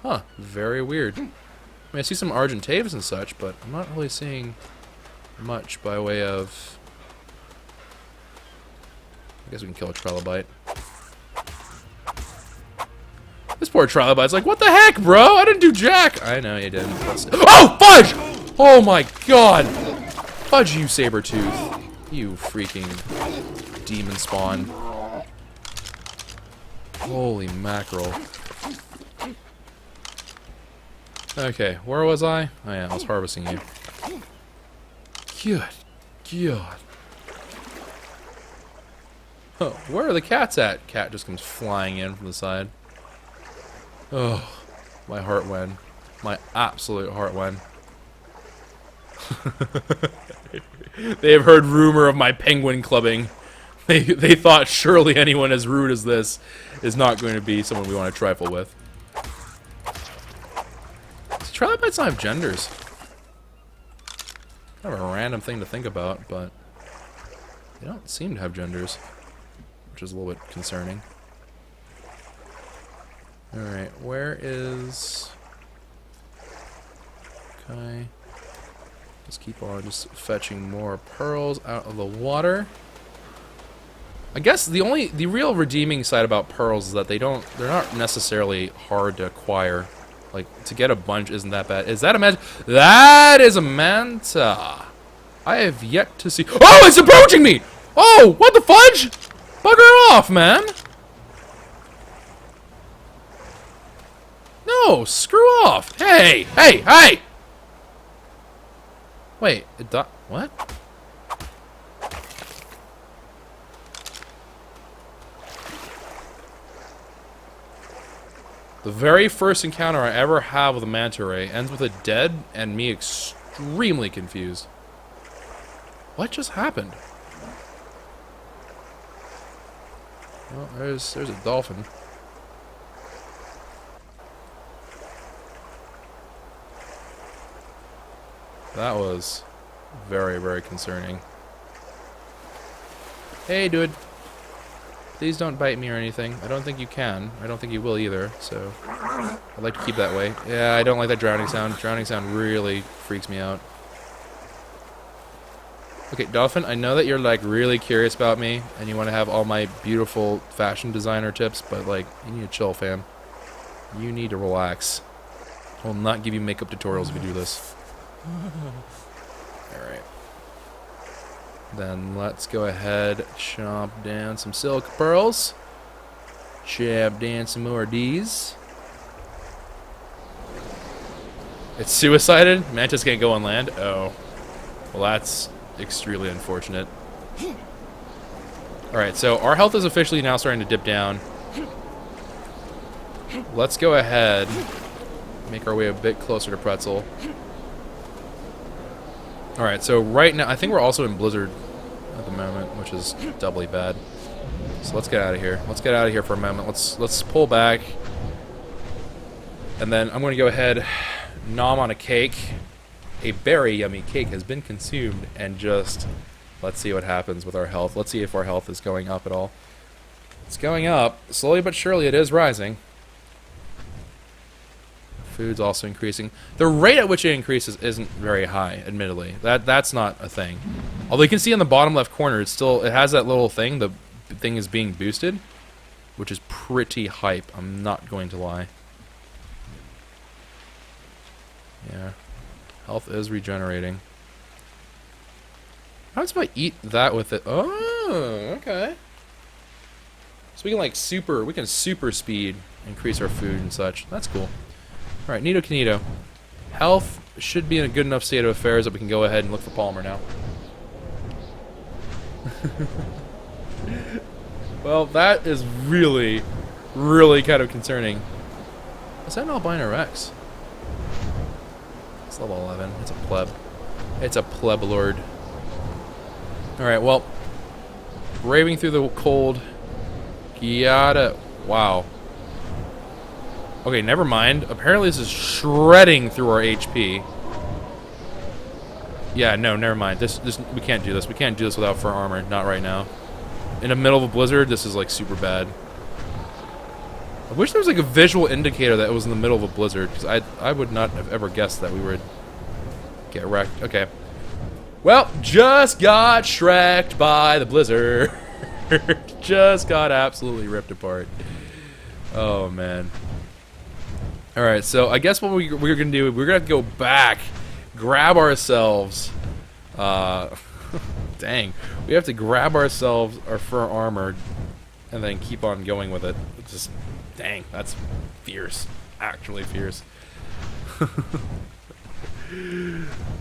Huh, very weird. I mean, I see some Argentavis and such, but I'm not really seeing much by way of... I guess we can kill a trilobite. This poor trilobite's like, what the heck, bro? I didn't do jack! I know you didn't. Oh, fudge! Oh my god! Fudge you, Sabertooth. You freaking demon spawn. Holy mackerel. Okay, where was I? Oh yeah, I was harvesting you. Good God. Oh, where are the cats at? Cat just comes flying in from the side. Oh, my heart went. My absolute heart went. They have heard rumor of my penguin clubbing. They thought surely anyone as rude as this is not going to be someone we want to trifle with. Trilobites don't have genders. Kind of a random thing to think about, but they don't seem to have genders, which is a little bit concerning. Alright, where is... Okay. Let's keep on just fetching more pearls out of the water. I guess the real redeeming side about pearls is that they're not necessarily hard to acquire. Like, to get a bunch isn't that bad. Is that a manta? That is a manta. I have yet to see... Oh, it's approaching me! Oh, what the fudge? Bugger off, man! No, screw off! Hey, hey, hey! Wait, what? The very first encounter I ever have with a manta ray ends with a dead and me extremely confused. What just happened? Well, there's a dolphin. That was very, very concerning. Hey, dude. Please don't bite me or anything. I don't think you can. I don't think you will either, so... I'd like to keep that way. Yeah, I don't like that drowning sound. Drowning sound really freaks me out. Okay, Dolphin, I know that you're, like, really curious about me, and you want to have all my beautiful fashion designer tips, but, like, you need to chill, fam. You need to relax. I will not give you makeup tutorials if you do this. Alright. Then let's go ahead, chomp down some silk pearls. Chop down some more of these. It's suicided? Mantis can't go on land? Oh. Well, that's extremely unfortunate. Alright, so our health is officially now starting to dip down. Let's go ahead, make our way a bit closer to Pretzel. Alright, so right now, I think we're also in Blizzard at the moment, which is doubly bad. So let's get out of here. Let's get out of here for a moment. Let's pull back. And then I'm going to go ahead, nom on a cake. A very yummy cake has been consumed, and just let's see what happens with our health. Let's see if our health is going up at all. It's going up. Slowly but surely it is rising. Food's also increasing. The rate at which it increases isn't very high, admittedly. That's not a thing. Although you can see in the bottom left corner, it has that little thing. The thing is being boosted, which is pretty hype. I'm not going to lie. Yeah, health is regenerating. How does I eat that with it? Oh, okay. So we can like super speed increase our food and such. That's cool. Alright, Nito Canito. Health should be in a good enough state of affairs that we can go ahead and look for Palmer now. Well, that is really, really kind of concerning. Is that an albino Rex? It's level 11. It's a pleb. It's a pleb lord. Alright, well. Braving through the cold. Yada. Wow. Okay, never mind. Apparently this is shredding through our HP. Yeah, no, never mind. This we can't do this. We can't do this without fur armor. Not right now. In the middle of a blizzard, this is like super bad. I wish there was like a visual indicator that it was in the middle of a blizzard, because I would not have ever guessed that we would get wrecked. Okay. Well, just got shreked by the blizzard. Just got absolutely ripped apart. Oh, man. Alright, so I guess what we're going to do, we're going to go back, grab ourselves, dang, we have to grab ourselves our fur armor, and then keep on going with it. Just, dang, that's fierce. Actually fierce.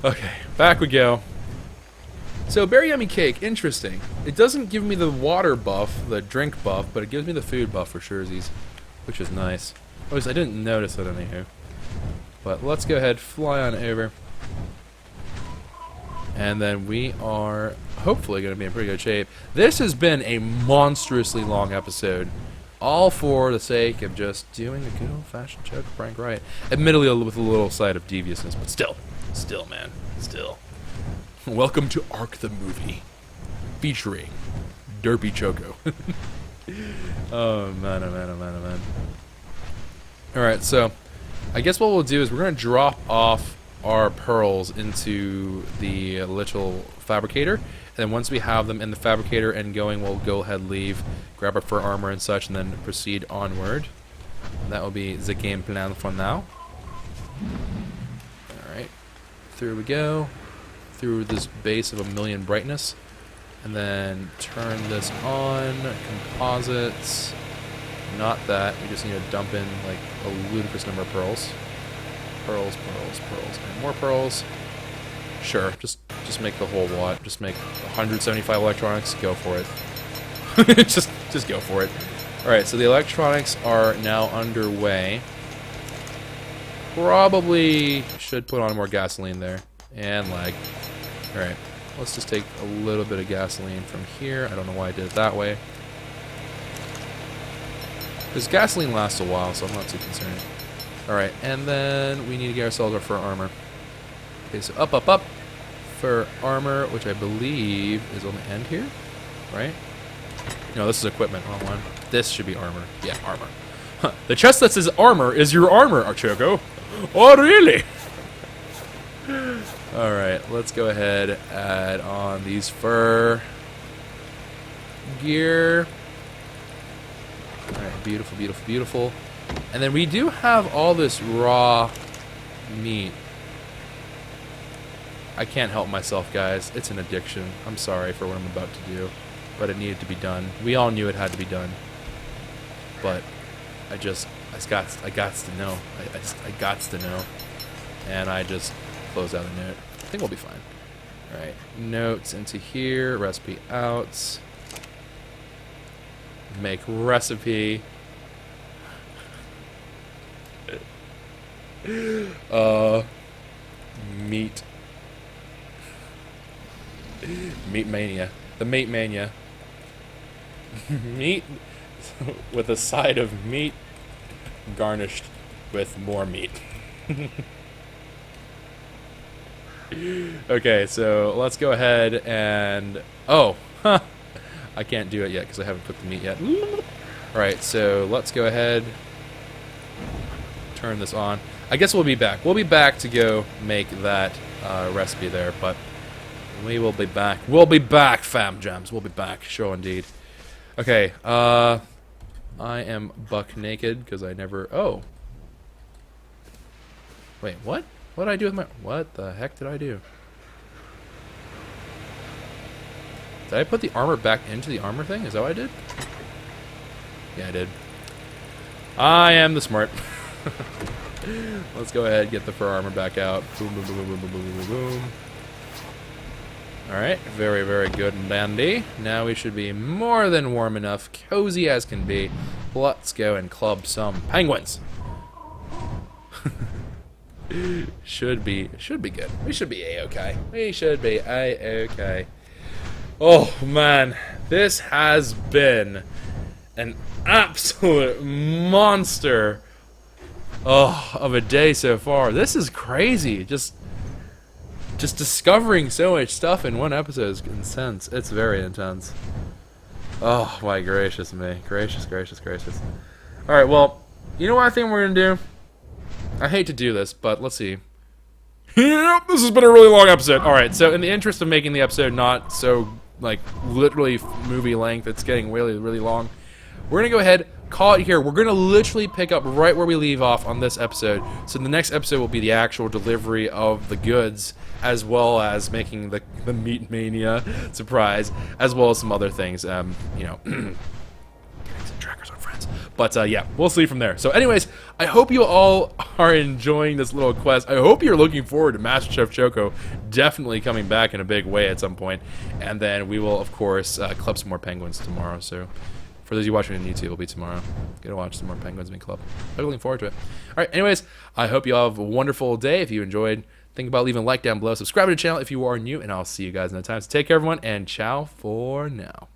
Okay, back we go. So, berry yummy cake, interesting. It doesn't give me the water buff, the drink buff, but it gives me the food buff for surezies, which is nice. At least I didn't notice it anywho. But let's go ahead, fly on over. And then we are hopefully going to be in pretty good shape. This has been a monstrously long episode. All for the sake of just doing a good old-fashioned Choco prank right. Admittedly with a little side of deviousness, but still, man, still. Welcome to ARK the movie, featuring Derpy Choco. Oh man, oh man, oh man, oh man. Alright, so I guess what we'll do is we're going to drop off our pearls into the little fabricator, and then once we have them in the fabricator and going, we'll go ahead, leave, grab our fur armor and such, and then proceed onward. And that will be the game plan for now. Alright, through we go, through this base of 1,000,000 brightness, and then turn this on, composites, not that, we just need to dump in like a ludicrous number of pearls. Pearls, pearls, pearls, and more pearls. Sure, just make the whole lot. Just make 175 electronics. Go for it. just go for it. All right, so the electronics are now underway. Probably should put on more gasoline there and lag. All right, let's just take a little bit of gasoline from here. I don't know why I did it that way. Because gasoline lasts a while, so I'm not too concerned. Alright, and then we need to get ourselves our fur armor. Okay, so up, up, up. Fur armor, which I believe is on the end here, right? No, this is equipment, wrong one. This should be armor. Yeah, armor. Huh. The chest that says armor is your armor, Choco. Oh, really? Alright, let's go ahead, add on these fur gear. Alright, beautiful, beautiful, beautiful. And then we do have all this raw meat. I can't help myself, guys. It's an addiction. I'm sorry for what I'm about to do, but it needed to be done. We all knew it had to be done. But I got to know. I got to know. And I just closed out a note. I think we'll be fine. Alright, notes into here, recipe out. Make recipe. Meat. Meat mania. The meat mania. Meat with a side of meat garnished with more meat. Okay, so let's go ahead and... Oh, huh. I can't do it yet because I haven't cooked the meat yet. Alright, so let's go ahead. Turn this on. I guess we'll be back. We'll be back to go make that recipe there, but we will be back. We'll be back, fam jams. We'll be back. Sure, indeed. Okay, I am buck naked because I never... Oh. Wait, what? What did I do with my... What the heck did I do? Did I put the armor back into the armor thing? Is that what I did? Yeah, I did. I am the smart. Let's go ahead and get the fur armor back out. Boom, boom, boom, boom, boom, boom, boom, boom. Alright, very, very good and dandy. Now we should be more than warm enough, cozy as can be. Let's go and club some penguins. Should be good. We should be A-okay. We should be A-okay. Oh, man. This has been an absolute monster of a day so far. This is crazy. Just discovering so much stuff in one episode is intense. It's very intense. Oh, my gracious me. Gracious, gracious, gracious. Alright, well, you know what I think we're going to do? I hate to do this, but let's see. Yep, this has been a really long episode. Alright, so in the interest of making the episode not so, like, literally movie length, it's getting really, really long, we're going to go ahead, call it here. We're going to literally pick up right where we leave off on this episode. So the next episode will be the actual delivery of the goods, as well as making the Meat Mania surprise, as well as some other things, you know, getting some trackers on friends. But, yeah, we'll see from there. So anyways, I hope you all are enjoying this little quest. I hope you're looking forward to MasterChef Choco definitely coming back in a big way at some point. And then we will, of course, club some more penguins tomorrow. So for those of you watching on YouTube, it'll be tomorrow. Gonna watch some more penguins being clubbed. I'm looking forward to it. All right, anyways, I hope you all have a wonderful day. If you enjoyed, think about leaving a like down below. Subscribe to the channel if you are new, and I'll see you guys next time. So take care, everyone, and ciao for now.